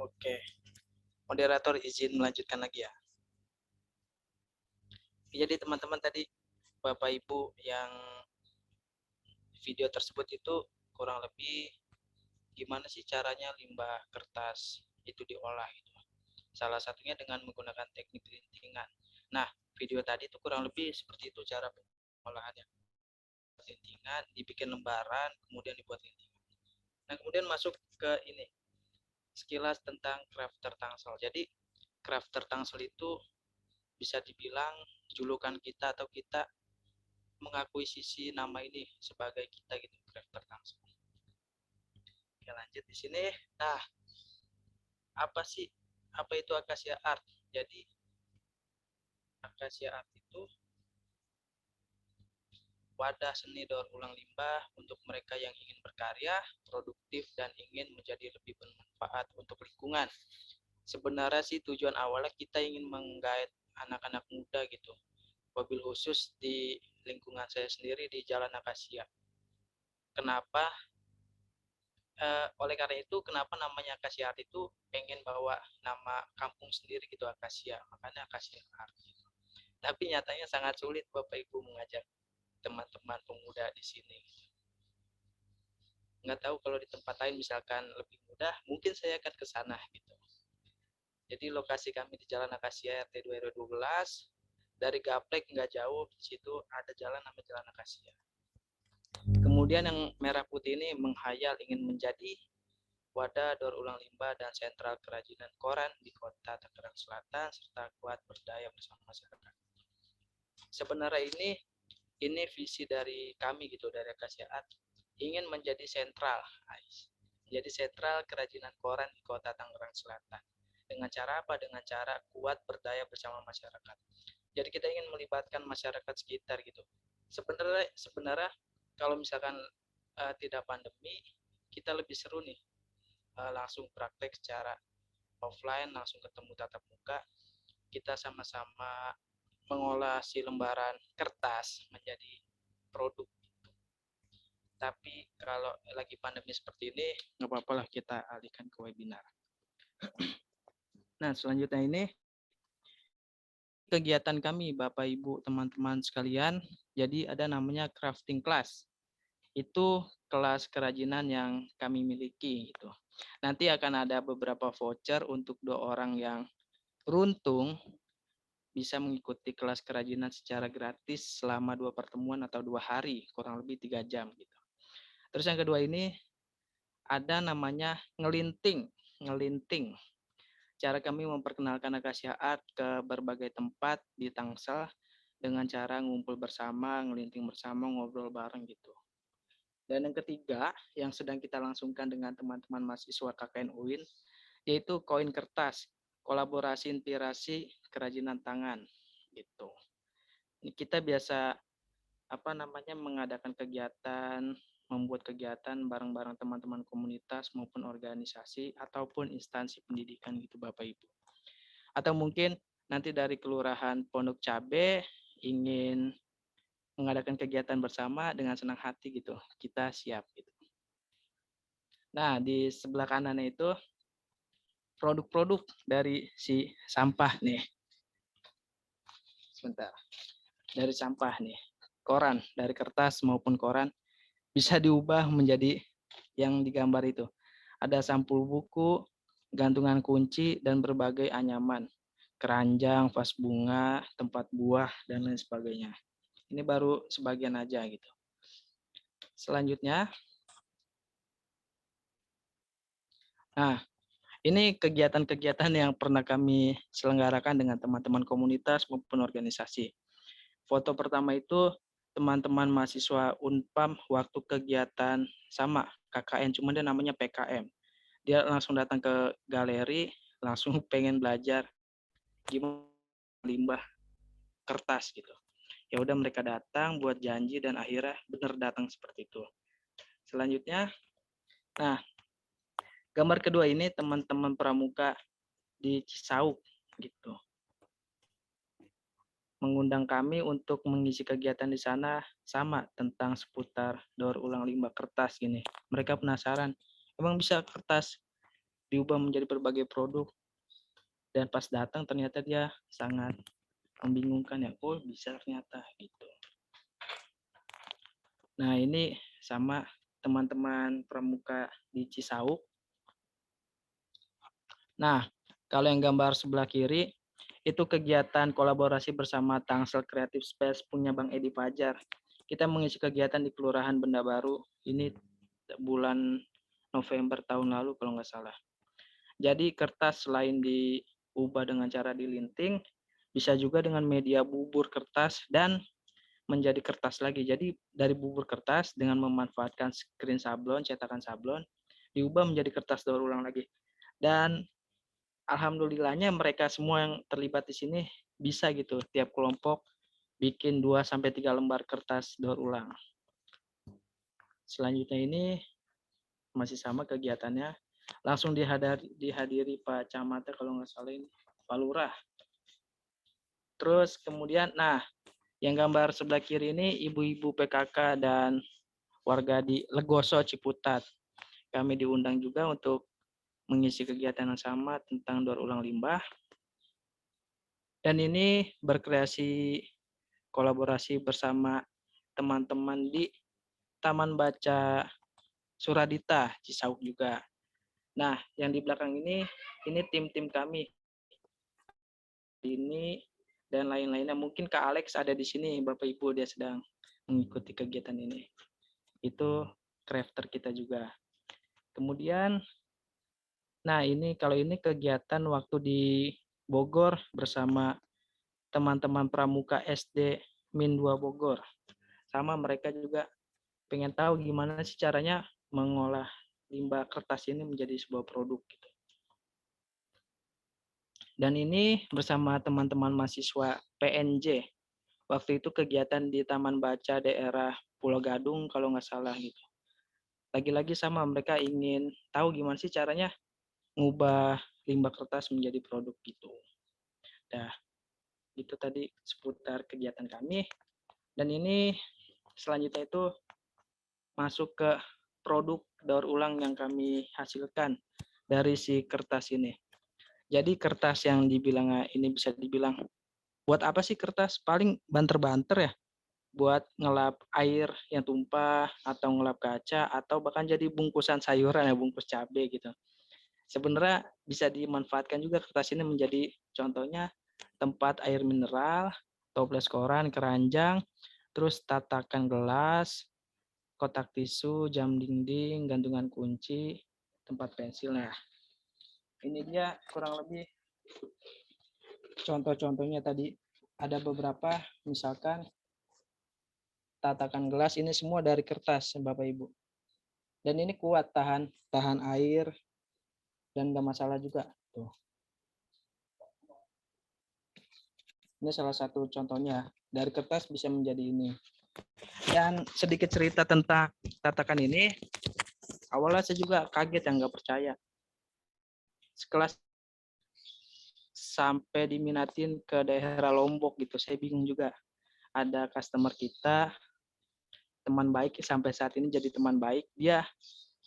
Speaker 13: Oke, moderator izin melanjutkan lagi ya. Jadi teman-teman tadi Bapak Ibu yang video tersebut itu kurang lebih gimana sih caranya limbah kertas itu diolah gitu. Salah satunya dengan menggunakan teknik lintingan. Nah, video tadi itu kurang lebih seperti itu cara pengolahannya. Lintingan, dibikin lembaran, kemudian dibuat lintingan. Nah, kemudian masuk ke ini, sekilas tentang crafter tangsel. Jadi, crafter tangsel itu bisa dibilang julukan kita atau kita mengakui sisi nama ini sebagai kita gitu, crafter tangsel. Oke, lanjut di sini. Nah, apa itu Acacia Art? Jadi, Acacia Art itu wadah seni daur ulang limbah untuk mereka yang ingin berkarya, produktif, dan ingin menjadi lebih bermanfaat untuk lingkungan. Sebenarnya sih tujuan awalnya kita ingin menggait anak-anak muda gitu, wabil khusus di lingkungan saya sendiri di Jalan Acacia. Kenapa? Oleh karena itu, kenapa namanya Acacia Art itu pengen bawa nama kampung sendiri gitu, Acacia, makanya Acacia Art gitu. Tapi nyatanya sangat sulit Bapak Ibu mengajak teman-teman pemuda di sini. Nggak tahu kalau di tempat lain misalkan lebih mudah, mungkin saya akan ke sana gitu. Jadi lokasi kami di Jalan Acacia RT 2012, dari Gaplek nggak jauh, di situ ada jalan namanya Jalan Acacia. Kemudian yang merah putih ini menghayal ingin menjadi wadah daur ulang limbah dan sentral kerajinan koran di Kota Tangerang Selatan serta kuat berdaya bersama masyarakat. Sebenarnya ini visi dari kami gitu, dari Acacia Art, ingin menjadi sentral kerajinan koran di Kota Tangerang Selatan. Dengan cara apa? Dengan cara kuat berdaya bersama masyarakat. Jadi kita ingin melibatkan masyarakat sekitar gitu. Sebenarnya kalau misalkan tidak pandemi, kita lebih seru nih, langsung praktek secara offline, langsung ketemu tatap muka, kita sama-sama mengolah si lembaran kertas menjadi produk. Tapi kalau lagi pandemi seperti ini, nggak apa-apa lah kita alihkan ke webinar. Nah, selanjutnya ini kegiatan kami, Bapak Ibu, teman-teman sekalian. Jadi ada namanya crafting class. Itu kelas kerajinan yang kami miliki gitu. Nanti akan ada beberapa voucher untuk 2 orang yang beruntung bisa mengikuti kelas kerajinan secara gratis selama 2 pertemuan atau 2 hari, kurang lebih 3 jam gitu. Terus yang kedua ini ada namanya ngelinting. Cara kami memperkenalkan Acacia Art ke berbagai tempat di Tangsel dengan cara ngumpul bersama, ngelinting bersama, ngobrol bareng gitu. Dan yang ketiga yang sedang kita langsungkan dengan teman-teman mahasiswa KKN UIN yaitu koin kertas, kolaborasi inspirasi kerajinan tangan gitu. Ini kita biasa mengadakan kegiatan, membuat kegiatan bareng-bareng teman-teman komunitas maupun organisasi ataupun instansi pendidikan gitu Bapak Ibu. Atau mungkin nanti dari Kelurahan Pondok Cabe ingin mengadakan kegiatan bersama dengan senang hati gitu, kita siap gitu. Nah, di sebelah kanan itu produk-produk dari si sampah nih. sebentar. Dari sampah nih, koran, dari kertas maupun koran bisa diubah menjadi yang digambar itu. Ada sampul buku, gantungan kunci, dan berbagai anyaman, keranjang, vas bunga, tempat buah, dan lain sebagainya. Ini baru sebagian aja gitu. Selanjutnya, nah ini kegiatan-kegiatan yang pernah kami selenggarakan dengan teman-teman komunitas maupun organisasi. Foto pertama itu teman-teman mahasiswa Unpam waktu kegiatan sama KKN, cuma dia namanya PKM. Dia langsung datang ke galeri, langsung pengen belajar gimana limbah kertas gitu. Ya udah mereka datang buat janji dan akhirnya benar datang seperti itu. Selanjutnya, nah gambar kedua ini teman-teman pramuka di Cisauk gitu. Mengundang kami untuk mengisi kegiatan di sana sama tentang seputar daur ulang limbah kertas gini. Mereka penasaran, emang bisa kertas diubah menjadi berbagai produk? Dan pas datang ternyata dia sangat membingungkan ya, oh bisa ternyata gitu. Nah ini sama teman-teman pramuka di Cisauk. Nah kalau yang gambar sebelah kiri itu kegiatan kolaborasi bersama Tangsel Creative Space punya Bang Edi Fajar. Kita mengisi kegiatan di Kelurahan Benda Baru, ini bulan November tahun lalu kalau nggak salah. Jadi kertas selain diubah dengan cara dilinting, bisa juga dengan media bubur kertas dan menjadi kertas lagi. Jadi dari bubur kertas dengan memanfaatkan screen sablon, cetakan sablon, diubah menjadi kertas daur ulang lagi. Dan alhamdulillahnya mereka semua yang terlibat di sini bisa gitu tiap kelompok bikin 2-3 lembar kertas daur ulang. Selanjutnya ini masih sama kegiatannya, langsung dihadiri Pak Camat kalau nggak salah ini, Pak Lurah. Terus kemudian, nah yang gambar sebelah kiri ini ibu-ibu PKK dan warga di Legoso Ciputat. Kami diundang juga untuk mengisi kegiatan yang sama tentang daur ulang limbah. Dan ini berkreasi kolaborasi bersama teman-teman di Taman Baca Suradita, Cisauk juga. Nah, yang di belakang ini tim-tim kami. Ini dan lain-lainnya. Mungkin Kak Alex ada di sini, Bapak Ibu, dia sedang mengikuti kegiatan ini. Itu crafter kita juga. Kemudian, nah ini kalau ini kegiatan waktu di Bogor bersama teman-teman pramuka SD Min 2 Bogor. Sama mereka juga pengen tahu gimana sih caranya mengolah limbah kertas ini menjadi sebuah produk gitu. Dan ini bersama teman-teman mahasiswa PNJ. Waktu itu kegiatan di Taman Baca daerah Pulau Gadung kalau nggak salah gitu. Lagi-lagi sama mereka ingin tahu gimana sih caranya ngubah limbah kertas menjadi produk gitu. Nah, itu tadi seputar kegiatan kami. Dan ini selanjutnya itu masuk ke produk daur ulang yang kami hasilkan dari si kertas ini. Jadi kertas yang dibilang ini bisa dibilang buat apa sih kertas? Paling banter-banter ya. Buat ngelap air yang tumpah atau ngelap kaca atau bahkan jadi bungkusan sayuran ya, bungkus cabai gitu. Sebenarnya bisa dimanfaatkan juga kertas ini menjadi contohnya tempat air mineral, toples koran, keranjang, terus tatakan gelas, kotak tisu, jam dinding, gantungan kunci, tempat pensil. Nah, ini dia kurang lebih contoh-contohnya tadi. Ada beberapa, misalkan tatakan gelas ini semua dari kertas, Bapak Ibu. Dan ini kuat, tahan air dan nggak masalah juga. Tuh. Ini salah satu contohnya. Dari kertas bisa menjadi ini. Dan sedikit cerita tentang tatakan ini. Awalnya saya juga kaget yang nggak percaya. Sekelas sampai diminatin ke daerah Lombok gitu. Saya bingung juga. Ada customer kita, teman baik sampai saat ini jadi teman baik. Dia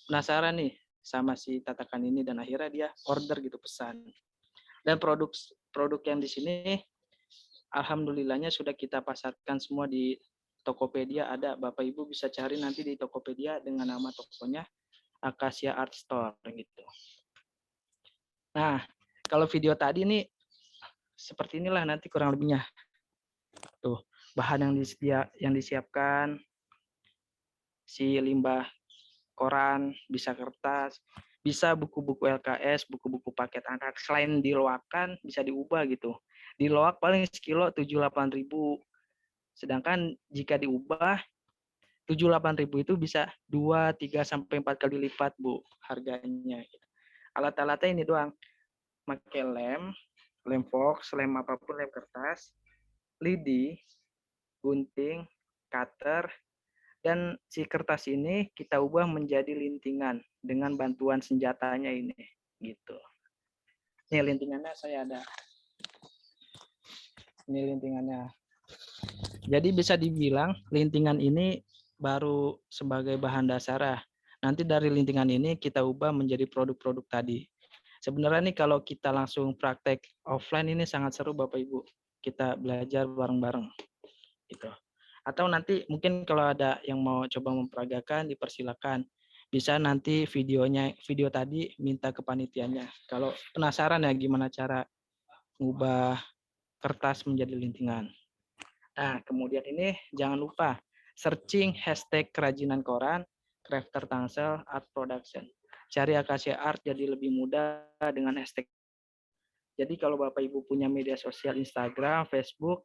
Speaker 13: penasaran nih sama si tatakan ini dan akhirnya dia order gitu, pesan. Dan produk yang di sini alhamdulillahnya sudah kita pasarkan semua di Tokopedia. Ada, Bapak Ibu bisa cari nanti di Tokopedia dengan nama tokonya Acacia Art Store gitu. Nah, kalau video tadi nih seperti inilah nanti kurang lebihnya. Tuh, bahan yang disiapkan, si limbah koran, bisa kertas, bisa buku-buku LKS, buku-buku paket anak. Selain diloakan, bisa diubah gitu. Diloak paling sekilo 7-8 ribu. Sedangkan jika diubah, 7-8 ribu itu bisa 2, 3, sampai 4 kali lipat, Bu, harganya. Alat-alatnya ini doang. Pakai lem fox, lem apapun, lem kertas, lidi, gunting, cutter, dan si kertas ini kita ubah menjadi lintingan dengan bantuan senjatanya ini, gitu. Ini lintingannya saya ada. Ini lintingannya. Jadi bisa dibilang lintingan ini baru sebagai bahan dasar. Nanti dari lintingan ini kita ubah menjadi produk-produk tadi. Sebenarnya nih kalau kita langsung praktek offline ini sangat seru Bapak Ibu. Kita belajar bareng-bareng. Gitu. Atau nanti mungkin kalau ada yang mau coba memperagakan dipersilakan. Bisa nanti video tadi minta ke panitianya. Kalau penasaran ya gimana cara ngubah kertas menjadi lintingan. Nah, kemudian ini jangan lupa searching hashtag kerajinan koran, crafter tangsel, art production. Cari Acacia Art jadi lebih mudah dengan hashtag. Jadi kalau Bapak Ibu punya media sosial Instagram, Facebook,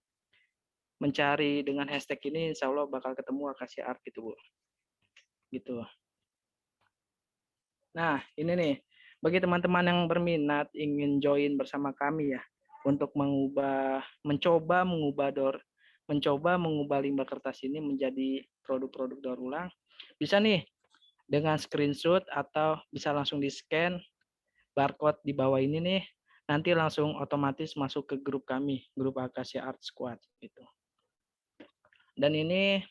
Speaker 13: mencari dengan hashtag ini insya Allah bakal ketemu Acacia Art gitu Bu. Gitu. Nah ini nih, bagi teman-teman yang berminat ingin join bersama kami ya, untuk mencoba mengubah limbah kertas ini menjadi produk-produk daur ulang, bisa nih dengan screenshot atau bisa langsung di scan barcode di bawah ini nih, nanti langsung otomatis masuk ke grup kami, grup Acacia Art Squad gitu. Dan ini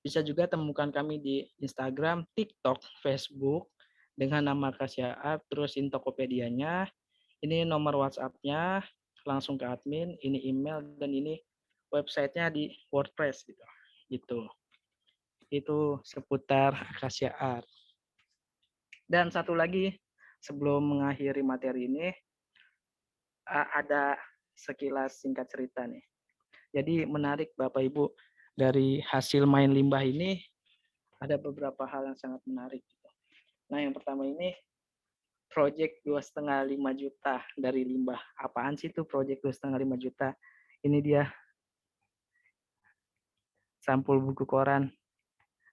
Speaker 13: bisa juga temukan kami di Instagram, TikTok, Facebook dengan nama Acacia Art, terus ini Tokopedia-nya, ini nomor WhatsApp-nya, langsung ke admin, ini email, dan ini website-nya di WordPress gitu. Itu seputar Acacia Art. Dan satu lagi, sebelum mengakhiri materi ini, ada sekilas singkat cerita nih. Jadi menarik Bapak Ibu, dari hasil main limbah ini ada beberapa hal yang sangat menarik. Nah yang pertama ini project 2,5 juta dari limbah. Apaan sih itu project 2,5 juta? Ini dia sampul buku koran.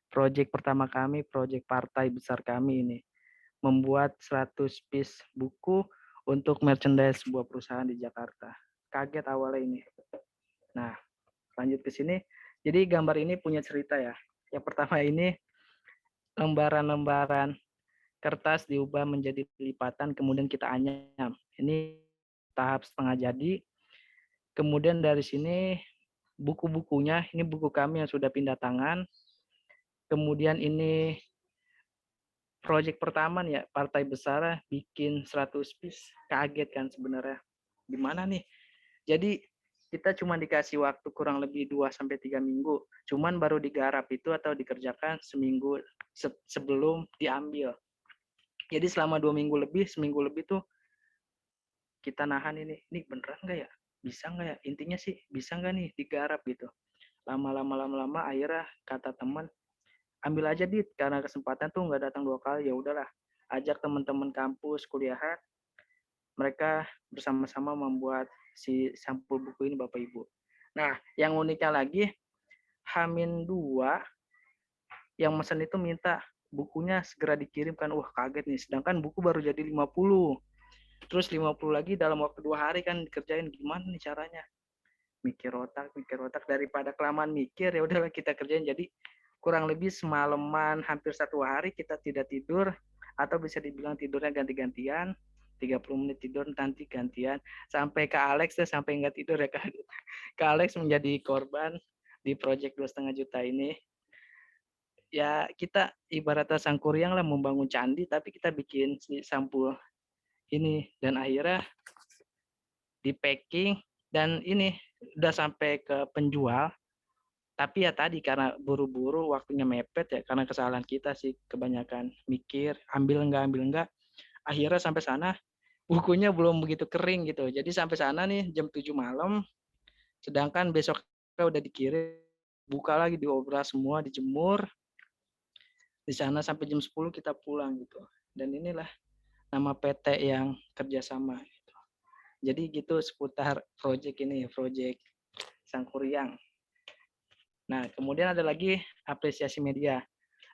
Speaker 13: Project pertama kami, project partai besar kami ini. Membuat 100 piece buku untuk merchandise sebuah perusahaan di Jakarta. Kaget awalnya ini. Nah lanjut ke sini. Jadi gambar ini punya cerita ya. Yang pertama ini lembaran-lembaran kertas diubah menjadi lipatan, kemudian kita anyam. Ini tahap setengah jadi. Kemudian dari sini buku-bukunya, ini buku kami yang sudah pindah tangan. Kemudian ini proyek pertama nih ya, partai besar bikin 100 piece. Kaget kan sebenarnya. Gimana nih? Jadi kita cuma dikasih waktu kurang lebih 2-3 minggu. Cuman baru digarap itu atau dikerjakan seminggu sebelum diambil. Jadi selama 2 minggu lebih, seminggu lebih tuh kita nahan ini beneran nggak ya? Bisa nggak ya? Intinya sih bisa nggak nih digarap gitu. Lama-lama akhirnya kata teman, ambil aja Dit, karena kesempatan tuh nggak datang 2 kali, ya udahlah. Ajak teman-teman kampus kuliahan, mereka bersama-sama membuat si sampul buku ini Bapak Ibu. Nah, yang uniknya lagi, H-2 yang mesen itu minta bukunya segera dikirimkan. Wah kaget nih, sedangkan buku baru jadi 50. Terus 50 lagi dalam waktu 2 hari kan dikerjain, gimana nih caranya? Mikir otak daripada kelamaan mikir, ya udahlah kita kerjain. Jadi kurang lebih semalaman, hampir 1 hari kita tidak tidur, atau bisa dibilang tidurnya ganti-gantian. 30 menit tidur, nanti gantian. Sampai ke Alex ya, sampai nggak tidur ya Kak. Kak Alex menjadi korban di project 2,5 juta ini. Ya kita ibaratnya sang kuryang lah, membangun candi, tapi kita bikin sampul ini. Dan akhirnya di packing, dan ini udah sampai ke penjual, tapi ya tadi karena buru-buru waktunya mepet ya, karena kesalahan kita sih kebanyakan mikir ambil enggak, akhirnya sampai sana bukunya belum begitu kering gitu. Jadi sampai sana nih jam 7 malam, sedangkan besoknya udah dikirim, buka lagi, diobras semua, dijemur, di sana sampai jam 10 kita pulang gitu. Dan inilah nama PT yang kerjasama gitu. Jadi gitu seputar project ini, project Sangkuriang. Nah, kemudian ada lagi apresiasi media.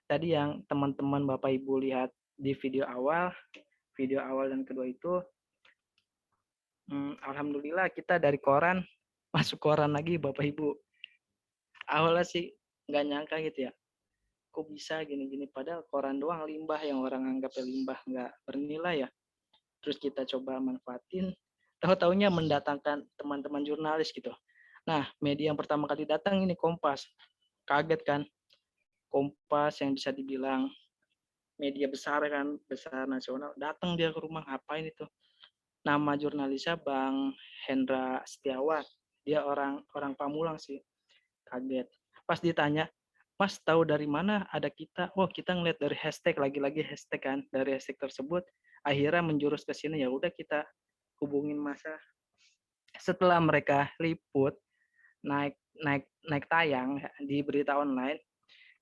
Speaker 13: Tadi yang teman-teman Bapak Ibu lihat di video awal dan kedua itu, alhamdulillah kita dari koran masuk koran lagi Bapak Ibu. Awalnya sih nggak nyangka gitu ya, kok bisa gini-gini, padahal koran doang limbah yang orang anggapnya limbah nggak bernilai ya. Terus kita coba manfaatin, tahu-taunya mendatangkan teman-teman jurnalis gitu. Nah, media yang pertama kali datang ini Kompas. Kaget kan, Kompas yang bisa dibilang media besar kan, besar nasional, datang dia ke rumah, ngapain itu? Nama jurnalisnya Bang Hendra Setiawan, dia orang Pamulang sih. Kaget. Pas ditanya, Mas tahu dari mana ada kita? Oh, kita ngeliat dari hashtag, lagi-lagi hashtag kan, dari hashtag tersebut akhirnya menjurus ke sini. Ya udah kita hubungin masa. Setelah mereka liput, naik tayang di berita online,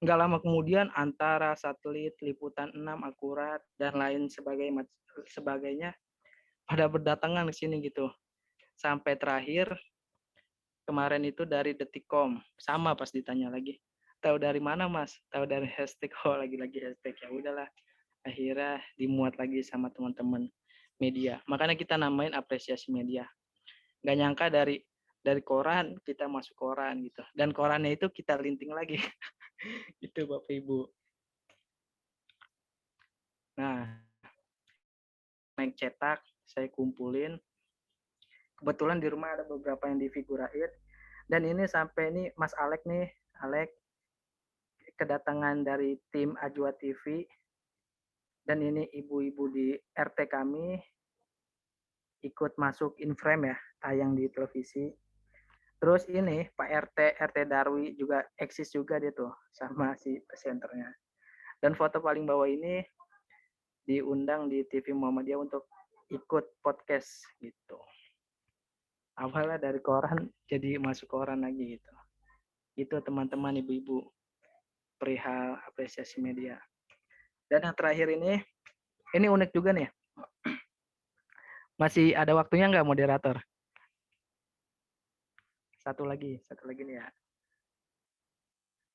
Speaker 13: nggak lama kemudian antara satelit, liputan 6, akurat, dan lain sebagainya pada berdatangan ke sini gitu. Sampai terakhir kemarin itu dari Detikcom, sama pas ditanya lagi, tahu dari mana Mas? Tahu dari hashtag. Oh, lagi-lagi hashtag. Ya udahlah, akhirnya dimuat lagi sama teman-teman media. Makanya kita namain apresiasi media. Nggak nyangka dari koran kita masuk koran gitu, dan korannya itu kita linting lagi. Itu Bapak Ibu. Nah, naik cetak saya kumpulin, kebetulan di rumah ada beberapa yang difigurain, dan ini sampai ini Mas Alek kedatangan dari tim Ajwa TV, dan ini ibu-ibu di RT kami ikut masuk in frame ya, tayang di televisi. Terus ini Pak RT Darwi juga eksis juga dia tuh sama si presenternya. Dan foto paling bawah ini diundang di TV Muhammadiyah untuk ikut podcast gitu. Awalnya dari koran jadi masuk koran lagi gitu. Itu teman-teman ibu-ibu perihal apresiasi media. Dan yang terakhir ini unik juga nih. Masih ada waktunya nggak moderator? Satu lagi nih ya.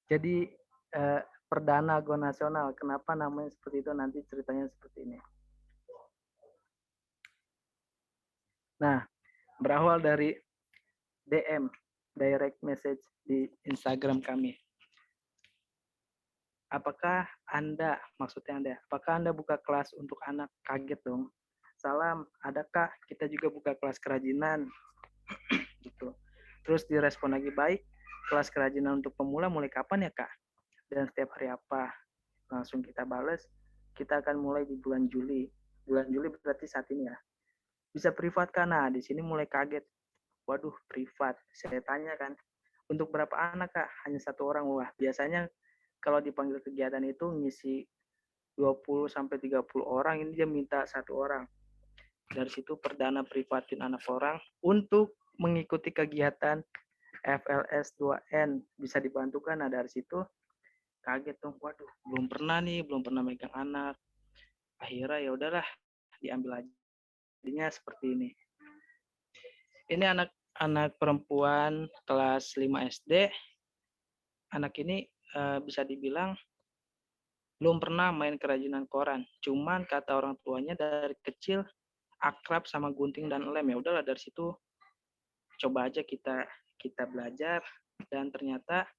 Speaker 13: Jadi perdana Go Nasional, kenapa namanya seperti itu, nanti ceritanya seperti ini. Nah, berawal dari DM, direct message di Instagram kami. Apakah Anda buka kelas untuk anak? Kaget dong. Salam, adakah kita juga buka kelas kerajinan? Gitu. Terus direspon lagi, baik, kelas kerajinan untuk pemula mulai kapan ya Kak? Dan setiap hari apa? Langsung kita balas, kita akan mulai di bulan Juli. Bulan Juli berarti saat ini ya. Bisa privat kan? Nah, di sini mulai kaget. Waduh, privat. Saya tanya kan, untuk berapa anak Kak? Hanya 1 orang. Wah, biasanya kalau dipanggil kegiatan itu ngisi 20-30 orang, ini dia minta 1 orang. Dari situ perdana privatin anak orang untuk mengikuti kegiatan FLS 2N. Bisa dibantukan. Nah, dari situ kaget dong, waduh, belum pernah megang anak. Akhirnya ya udahlah, diambil aja. Jadinya seperti ini. Ini anak perempuan kelas 5 SD. Anak ini bisa dibilang belum pernah main kerajinan koran. Cuman kata orang tuanya dari kecil akrab sama gunting dan lem. Ya udahlah, dari situ coba aja kita belajar, dan ternyata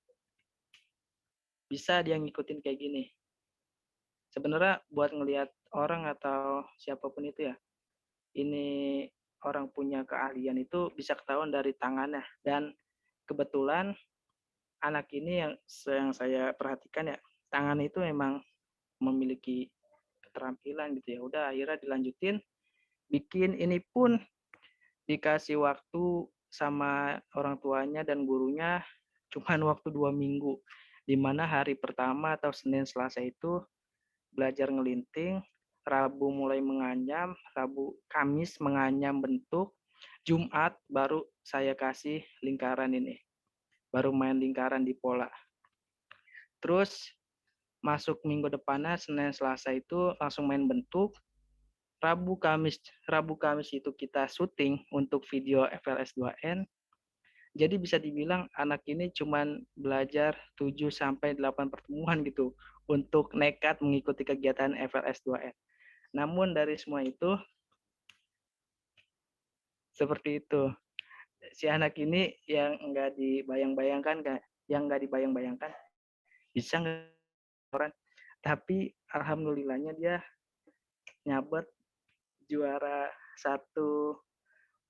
Speaker 13: bisa dia ngikutin kayak gini. Sebenarnya buat ngelihat orang atau siapapun itu ya, ini orang punya keahlian itu bisa ketahuan dari tangannya. Dan kebetulan anak ini yang saya perhatikan ya, tangan itu memang memiliki keterampilan gitu ya. Udah akhirnya dilanjutin bikin, ini pun dikasih waktu sama orang tuanya dan gurunya cuman waktu 2 minggu, di mana hari pertama atau Senin Selasa itu belajar ngelinting, Rabu mulai menganyam, Kamis menganyam bentuk, Jumat baru saya kasih lingkaran ini, baru main lingkaran di pola. Terus masuk minggu depannya Senin Selasa itu langsung main bentuk. Rabu Kamis itu kita syuting untuk video FLS 2N. Jadi bisa dibilang anak ini cuman belajar 7 sampai 8 pertemuan gitu untuk nekat mengikuti kegiatan FLS 2N. Namun dari semua itu seperti itu. Si anak ini yang enggak dibayang-bayangkan bisa orang, tapi alhamdulillahnya dia nyabet juara 1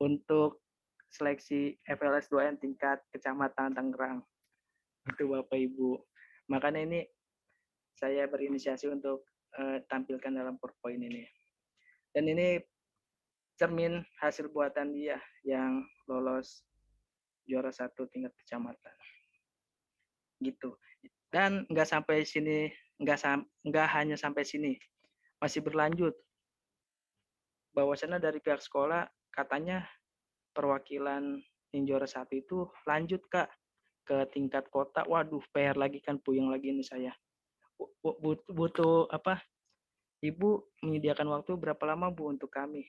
Speaker 13: untuk seleksi FLS 2N tingkat Kecamatan Tangerang. Itu Bapak Ibu. Makanya ini saya berinisiasi untuk tampilkan dalam PowerPoint ini. Dan ini cermin hasil buatan dia yang lolos juara 1 tingkat kecamatan. Gitu. Dan nggak sampai sini, nggak hanya sampai sini, masih berlanjut. Bahwasannya dari pihak sekolah katanya perwakilan yang juara 1 itu lanjut Kak ke tingkat kota. Waduh, PR lagi kan, puyeng lagi ini saya. Butuh apa? Ibu menyediakan waktu berapa lama Bu untuk kami?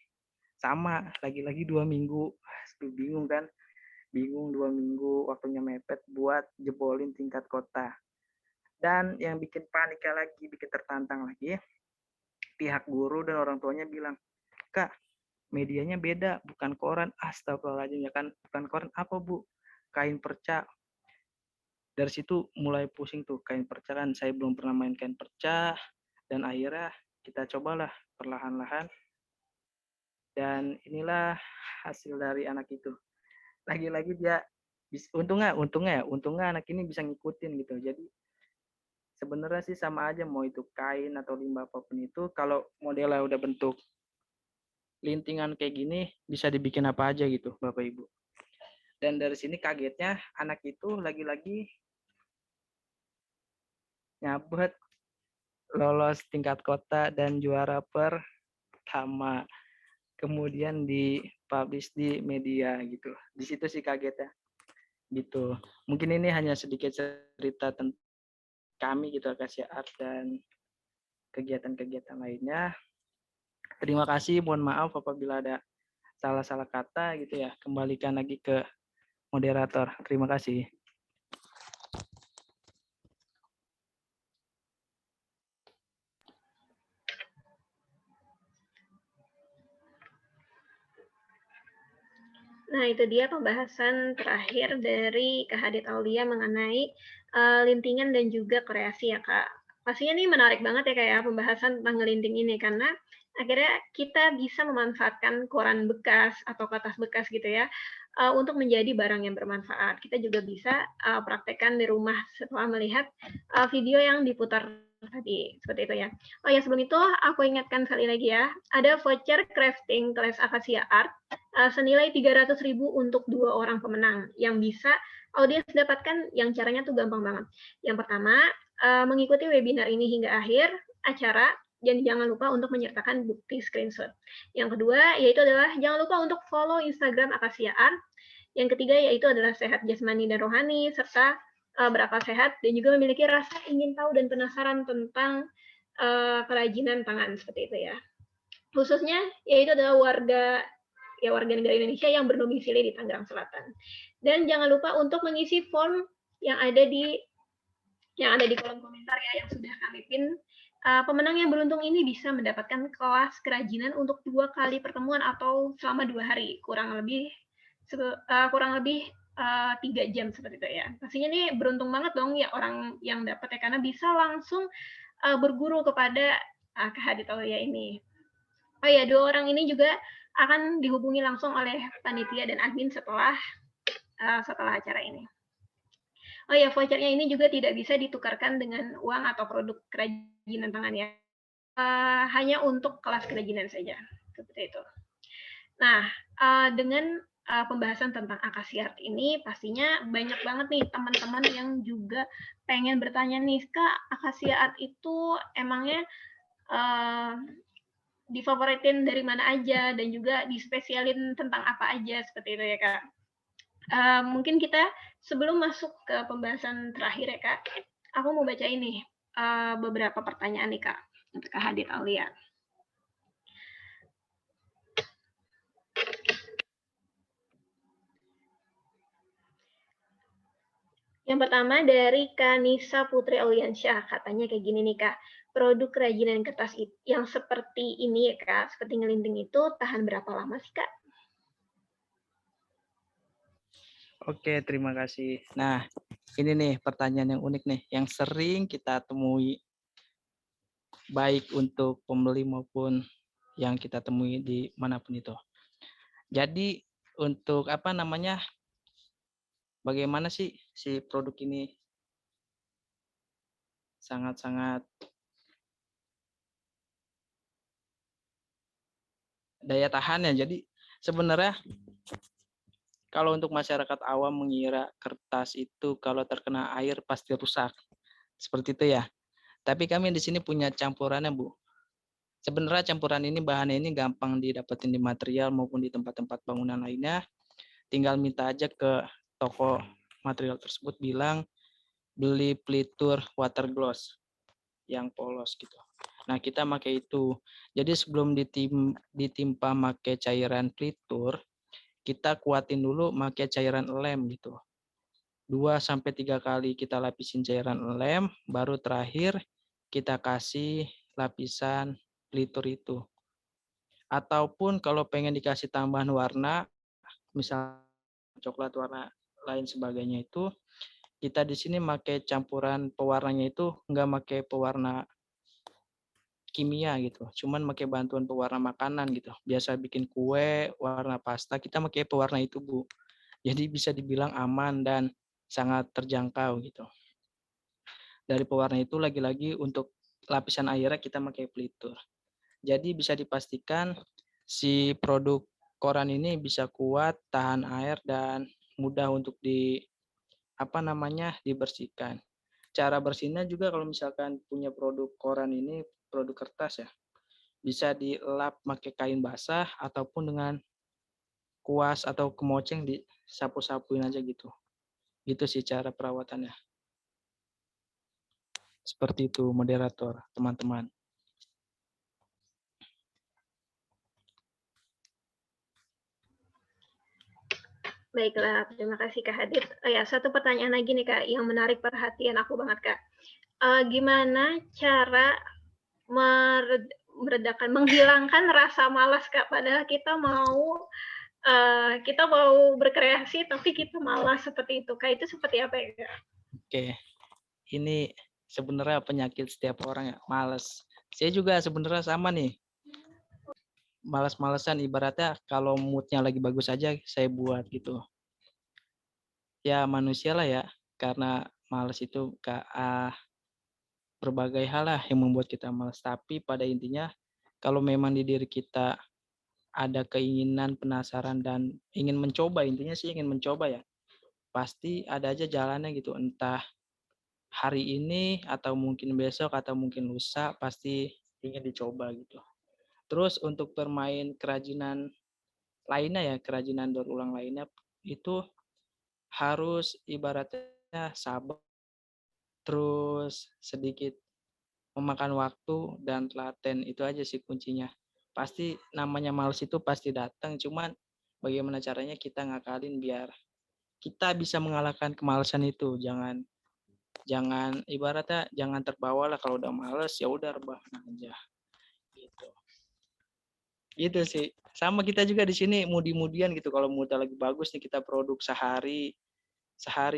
Speaker 13: Sama, lagi-lagi 2 minggu. Aduh, bingung kan? Bingung 2 minggu, waktunya mepet buat jebolin tingkat kota. Dan yang bikin panik lagi, bikin tertantang lagi, pihak guru dan orang tuanya bilang, Kak, medianya beda, bukan koran. Astagfirullahaladzim, ya kan, bukan koran. Apa Bu? Kain perca. Dari situ mulai pusing tuh, kain perca kan saya belum pernah main kain perca, dan akhirnya kita cobalah perlahan-lahan, dan inilah hasil dari anak itu. Lagi-lagi dia untungnya anak ini bisa ngikutin gitu. Jadi sebenarnya sih sama aja mau itu kain atau limbah apapun itu, kalau modelnya udah bentuk lintingan kayak gini bisa dibikin apa aja gitu Bapak Ibu. Dan dari sini kagetnya anak itu lagi-lagi nyabet lolos tingkat kota dan juara pertama. Kemudian dipublish di media gitu. Di situ sih kagetnya. Gitu. Mungkin ini hanya sedikit cerita tentang kami gitu Akasia Art dan kegiatan-kegiatan lainnya. Terima kasih, mohon maaf apabila ada salah-salah kata gitu ya. Kembalikan lagi ke moderator. Terima kasih.
Speaker 2: Nah, itu dia pembahasan terakhir dari Kak Hadit Aulia mengenai lintingan dan juga kreasi ya, Kak. Pastinya ini menarik banget ya, Kak, ya, pembahasan tentang ngelinting ini, karena akhirnya kita bisa memanfaatkan koran bekas atau kertas bekas gitu ya, untuk menjadi barang yang bermanfaat. Kita juga bisa praktekkan di rumah setelah melihat video yang diputar tadi, seperti itu ya. Oh ya, sebelum itu aku ingatkan sekali lagi ya, ada voucher crafting kelas Akasia Art senilai 300.000 untuk 2 orang pemenang yang bisa audiens dapatkan. Yang caranya tuh gampang banget. Yang pertama, mengikuti webinar ini hingga akhir acara, dan jangan lupa untuk menyertakan bukti screenshot. Yang kedua, yaitu adalah jangan lupa untuk follow Instagram Akasia Art. Yang ketiga, yaitu adalah sehat jasmani dan rohani, serta berakal sehat, dan juga memiliki rasa ingin tahu dan penasaran tentang kerajinan tangan, seperti itu ya. Khususnya, yaitu adalah warga negara Indonesia yang berdomisili di Tangerang Selatan. Dan jangan lupa untuk mengisi form yang ada di kolom komentar ya, yang sudah kami pin. Pemenang yang beruntung ini bisa mendapatkan kelas kerajinan untuk 2 kali pertemuan atau selama 2 hari, kurang lebih 3 jam seperti itu ya. Pastinya ini beruntung banget dong ya orang yang dapat ya, karena bisa langsung berguru kepada Kak Hadit Aulia ini. Oh ya, 2 orang ini juga akan dihubungi langsung oleh panitia dan admin setelah acara ini. Oh ya, vouchernya ini juga tidak bisa ditukarkan dengan uang atau produk kerajinan tangan ya. Hanya untuk kelas kerajinan saja, seperti itu. Nah, dengan pembahasan tentang Akasya Art ini, pastinya banyak banget nih teman-teman yang juga pengen bertanya nih, Kak, Akasya Art itu emangnya difavoritin dari mana aja dan juga dispesialin tentang apa aja seperti itu ya, Kak. Mungkin kita sebelum masuk ke pembahasan terakhir ya, Kak, aku mau baca ini beberapa pertanyaan nih, Kak, untuk Kak Hadit Aulia. Yang pertama dari Kanisa Putri Auliansyah, katanya kayak gini nih, Kak. Produk kerajinan kertas yang seperti ini ya, Kak, seperti ngelinting itu tahan berapa lama sih, Kak?
Speaker 13: Oke, terima kasih. Nah, ini nih pertanyaan yang unik nih, yang sering kita temui baik untuk pembeli maupun yang kita temui di manapun itu. Jadi untuk apa namanya, bagaimana sih si produk ini sangat-sangat daya tahan ya. Jadi sebenarnya kalau untuk masyarakat awam mengira kertas itu kalau terkena air pasti rusak. Seperti itu ya. Tapi kami di sini punya campurannya, Bu. Sebenarnya campuran ini, bahannya ini gampang didapetin di material maupun di tempat-tempat bangunan lainnya. Tinggal minta aja ke toko material tersebut, bilang beli pelitur water gloss yang polos gitu. Nah, kita pakai itu. Jadi sebelum ditimpa pakai cairan pelitur, kita kuatin dulu pakai cairan lem gitu. 2-3 kali kita lapisin cairan lem, baru terakhir kita kasih lapisan pelitur itu. Ataupun kalau pengen dikasih tambahan warna, misal coklat warna lain sebagainya, itu kita di sini pakai campuran pewarnanya itu nggak pakai pewarna kimia gitu, cuman pakai bantuan pewarna makanan gitu. Biasa bikin kue, warna pasta, kita pakai pewarna itu, Bu. Jadi bisa dibilang aman dan sangat terjangkau gitu. Dari pewarna itu lagi-lagi untuk lapisan airnya kita pakai pelitur. Jadi bisa dipastikan si produk koran ini bisa kuat, tahan air, dan mudah untuk dibersihkan. Cara bersihnya juga kalau misalkan punya produk koran ini, produk kertas ya, bisa dilap pakai kain basah ataupun dengan kuas atau kemoceng disapu-sapuin aja gitu. Gitu sih cara perawatannya. Seperti itu, moderator, teman-teman.
Speaker 2: Baiklah, terima kasih Kak Hadit. Ya, satu pertanyaan lagi nih Kak, yang menarik perhatian aku banget Kak. Gimana cara meredakan, menghilangkan rasa malas Kak, padahal kita mau berkreasi tapi kita malas seperti itu. Kak, itu seperti apa ya Kak?
Speaker 13: Oke, ini sebenarnya penyakit setiap orang ya, malas. Saya juga sebenarnya sama nih. Malas-malesan, ibaratnya kalau moodnya lagi bagus aja saya buat gitu. Ya manusia lah ya, karena malas itu berbagai hal lah yang membuat kita malas. Tapi pada intinya kalau memang di diri kita ada keinginan, penasaran, dan ingin mencoba, intinya sih ingin mencoba ya, pasti ada aja jalannya gitu. Entah hari ini atau mungkin besok atau mungkin lusa, pasti ingin dicoba gitu. Terus untuk bermain kerajinan lainnya ya, kerajinan daur ulang lainnya, itu harus ibaratnya sabar, terus sedikit memakan waktu dan telaten. Itu aja sih kuncinya. Pasti namanya males itu pasti datang, cuman bagaimana caranya kita ngakalin biar kita bisa mengalahkan kemalasan itu. Jangan ibaratnya jangan terbawa lah, kalau udah males ya udah rebahan aja gitu. Gitu sih. Sama kita juga di sini mudi-mudian gitu. Kalau moodnya lagi bagus nih, kita produk sehari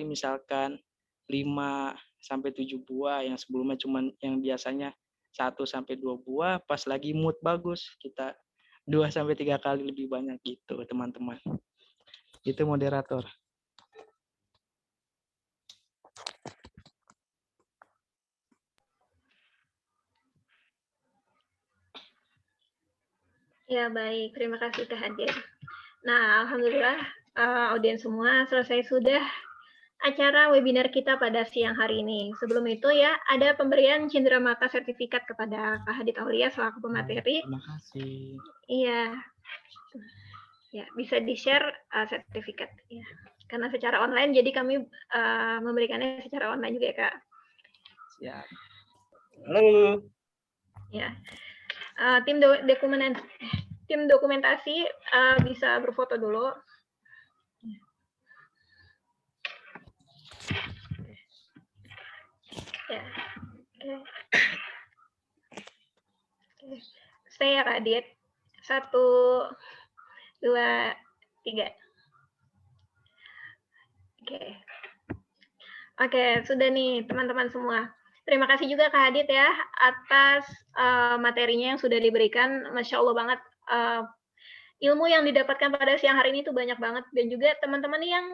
Speaker 13: misalkan 5-7 buah, yang sebelumnya cuman yang biasanya 1-2 buah, pas lagi mood bagus kita 2-3 kali lebih banyak gitu, teman-teman. Itu moderator.
Speaker 2: Ya baik, terima kasih Kak Hadit. Nah, alhamdulillah audiens semua, selesai sudah acara webinar kita pada siang hari ini. Sebelum itu ya, ada pemberian cenderamata sertifikat kepada Kak Hadit Aulia selaku pemateri.
Speaker 13: Terima kasih.
Speaker 2: Iya. Ya, bisa di-share sertifikat ya. Karena secara online, jadi kami memberikannya secara online juga ya, Kak.
Speaker 13: Siap. Halo.
Speaker 2: Ya. Tim dokumentasi bisa berfoto dulu. Ya. Oke. Stay ya, Kak Dit. 1, 2, 3. Oke, sudah nih teman-teman semua. Terima kasih juga Kak Hadit ya atas materinya yang sudah diberikan. Masya Allah banget. Ilmu yang didapatkan pada siang hari ini itu banyak banget. Dan juga teman-teman yang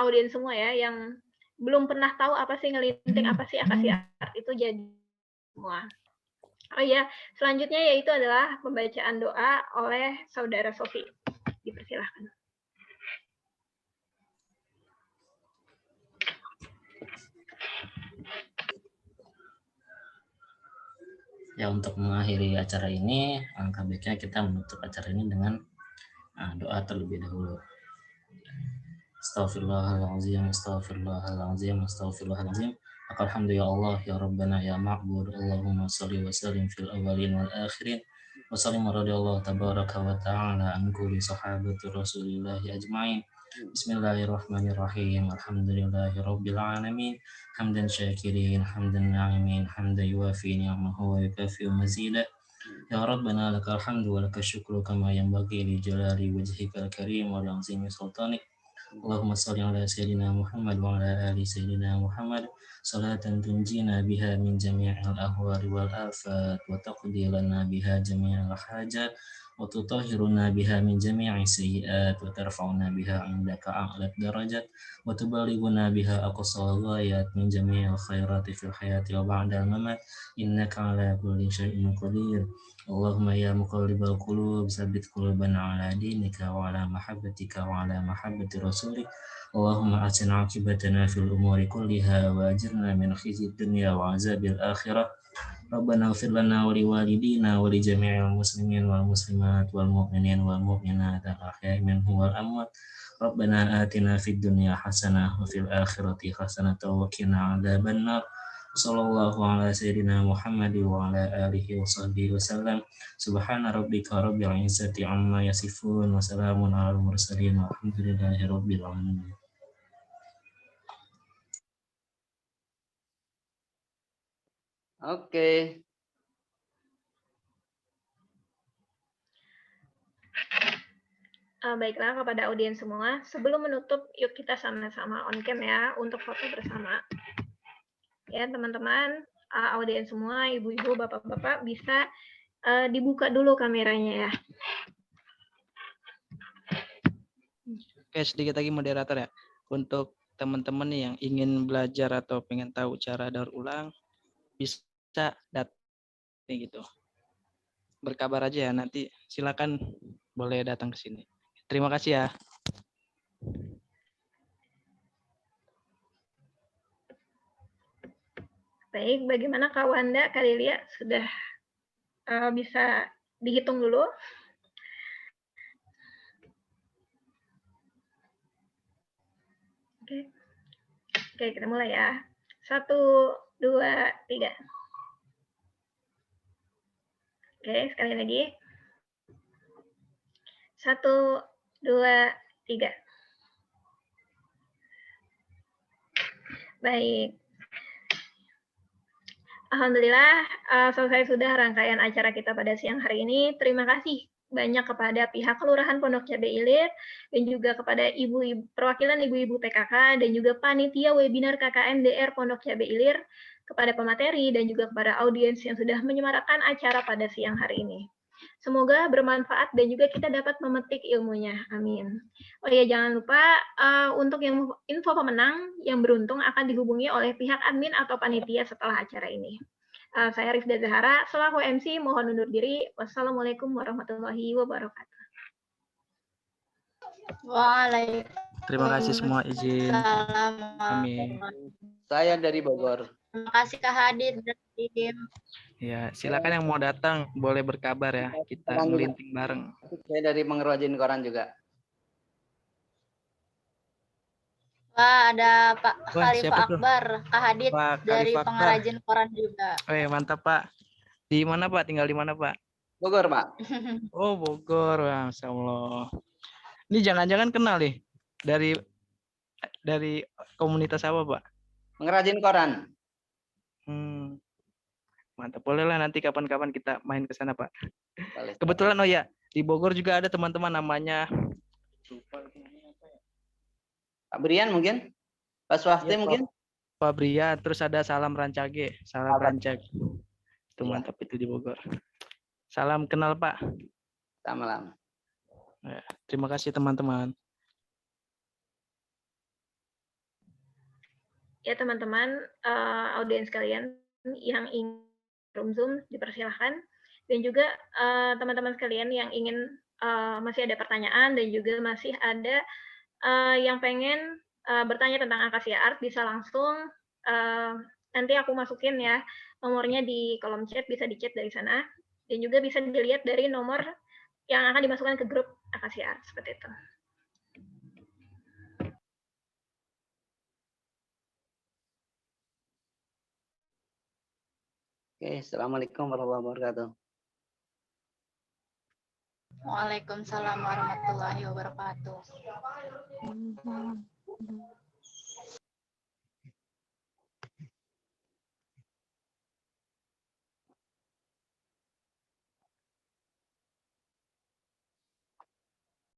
Speaker 2: audiens semua ya, yang belum pernah tahu apa sih ngelinting, apa sih akasi art, itu jadi semua. Oh iya, selanjutnya yaitu adalah pembacaan doa oleh Saudara Sofi. Dipersilahkan.
Speaker 14: Ya, untuk mengakhiri acara ini, alangkah baiknya kita menutup acara ini dengan doa terlebih dahulu. Astaghfirullahaladzim, astaghfirullahaladzim, astaghfirullahaladzim. Alhamdulillah ya Allah, ya Rabbana, ya Ma'bud, Allahumma salli wa sallim fil awalin wal akhirin. Wa sallim radiyallahu tabaraka wa ta'ala an kulli sahabati Rasulillahi ajma'in. Bismillahirrahmanirrahim. Alhamdulillahi rabbil alamin. Hamdan syakirin, hamdan na'imin, hamdan yuwafi ni'amahu wa yukafi mazida. Ya Rabbana lakal hamdu wa lakal syukru kama yanbaghi li jalali wajhikal karim wa li'azimi sultanik. Allahumma salli ala sayyidina Muhammad wa ala ali sayyidina Muhammad salatan tunjina biha min jami'il ahwali wal afat wa taqdi lana biha jami'al hajat wa tutahhiruna biha min jami'i sayyi'at wa tarfa'una biha 'indaka a'la darajat wa tuballighuna biha aqsal ghayat min jami'il khairati fil hayati wa ba'dal mamat innaka 'ala kulli syai'in qadir. Allahumma ya muqallibal qulub tsabbit qulubana 'ala dinika wa 'ala mahabbatika wa 'ala mahabbati rasulik. Allahumma atina 'aqibatana fil umuri kulliha wa ajirna min khizyid dunya wa 'azabil akhirah. Rabbana ighfir lana wa liwalidina wa li jami'il muslimin wal muslimat wal mu'minin wal mu'minat al-ahya'i minhum wal amwat. Rabbana atina fid dunya hasanah wa fil akhirati hasanah wa qina 'adzabannar. Sallallahu ala sayyidina Muhammad wa ala alihi wa sahbihi wa sallam. Subhana rabbika rabbil izzati amma yasifun wa salamun alal mursalin walhamdulillahi rabbil alamin.
Speaker 15: Oke.
Speaker 2: Baiklah kepada audiens semua, sebelum menutup, yuk kita sama-sama on cam ya untuk foto bersama. Ya teman-teman, audiens semua, ibu-ibu, bapak-bapak bisa dibuka dulu kameranya ya.
Speaker 13: Oke, sedikit lagi moderator ya. Untuk teman-teman yang ingin belajar atau pengen tahu cara daur ulang, bisa datang gitu. Berkabar aja ya, nanti silakan boleh datang ke sini. Terima kasih ya.
Speaker 2: Baik, bagaimana Kak Wanda, Kak Lilia sudah bisa dihitung dulu? Oke, kita mulai ya. 1, 2, 3. Oke, sekali lagi. 1, 2, 3. Baik. Alhamdulillah, selesai sudah rangkaian acara kita pada siang hari ini. Terima kasih banyak kepada pihak Kelurahan Pondok Cabe Ilir, dan juga kepada perwakilan ibu-ibu PKK, dan juga panitia webinar KKN DR Pondok Cabe Ilir, kepada pemateri, dan juga kepada audiens yang sudah menyemarakkan acara pada siang hari ini. Semoga bermanfaat dan juga kita dapat memetik ilmunya. Amin. Oh ya, jangan lupa untuk yang info pemenang yang beruntung akan dihubungi oleh pihak admin atau panitia setelah acara ini. Saya Rifda Zahara, selaku MC, mohon undur diri. Wassalamualaikum warahmatullahi wabarakatuh.
Speaker 1: Waalaikumsalam.
Speaker 13: Terima kasih semua izin. Amin.
Speaker 15: Saya dari Bogor.
Speaker 1: Terima kasih Kak Hadid dan tim.
Speaker 13: Ya, silakan yang mau datang boleh berkabar ya. Kita ngelinting bareng.
Speaker 15: Saya dari pengrajin koran juga.
Speaker 1: Wah, ada Pak
Speaker 13: Wah,
Speaker 1: Khalifah
Speaker 13: siapa tuh?
Speaker 1: Akbar, Kak Hadid
Speaker 13: Pak
Speaker 1: dari
Speaker 13: Khalifah Akbar.
Speaker 1: pengrajin koran juga.
Speaker 13: Mantap Pak. Di mana Pak? Tinggal di mana Pak?
Speaker 15: Bogor, Pak.
Speaker 13: Oh, Bogor. Wah, Masya Allah. Ini jangan-jangan kenal nih dari komunitas apa Pak?
Speaker 15: Pengrajin koran.
Speaker 13: Mantap. Boleh lah nanti kapan-kapan kita main ke sana Pak.
Speaker 15: Boleh.
Speaker 13: Kebetulan oh ya, di Bogor juga ada teman-teman namanya
Speaker 15: Pak Brian mungkin? Pak Swafti mungkin?
Speaker 13: Pak Brian, terus ada Salam Rancage. Salam Rancage. Itu
Speaker 15: Ya.
Speaker 13: mantap itu di Bogor. Salam kenal Pak.
Speaker 15: Salam.
Speaker 13: Ya, terima kasih teman-teman.
Speaker 2: Ya teman-teman, audiens kalian yang ingin Zoom dipersilahkan, dan juga teman-teman sekalian yang ingin masih ada pertanyaan dan juga masih ada yang pengen bertanya tentang Acacia Art, bisa langsung nanti aku masukin ya nomornya di kolom chat, bisa di chat dari sana, dan juga bisa dilihat dari nomor yang akan dimasukkan ke grup Acacia Art seperti itu.
Speaker 15: Oke, Assalamualaikum warahmatullahi wabarakatuh.
Speaker 1: Waalaikumsalam warahmatullahi wabarakatuh.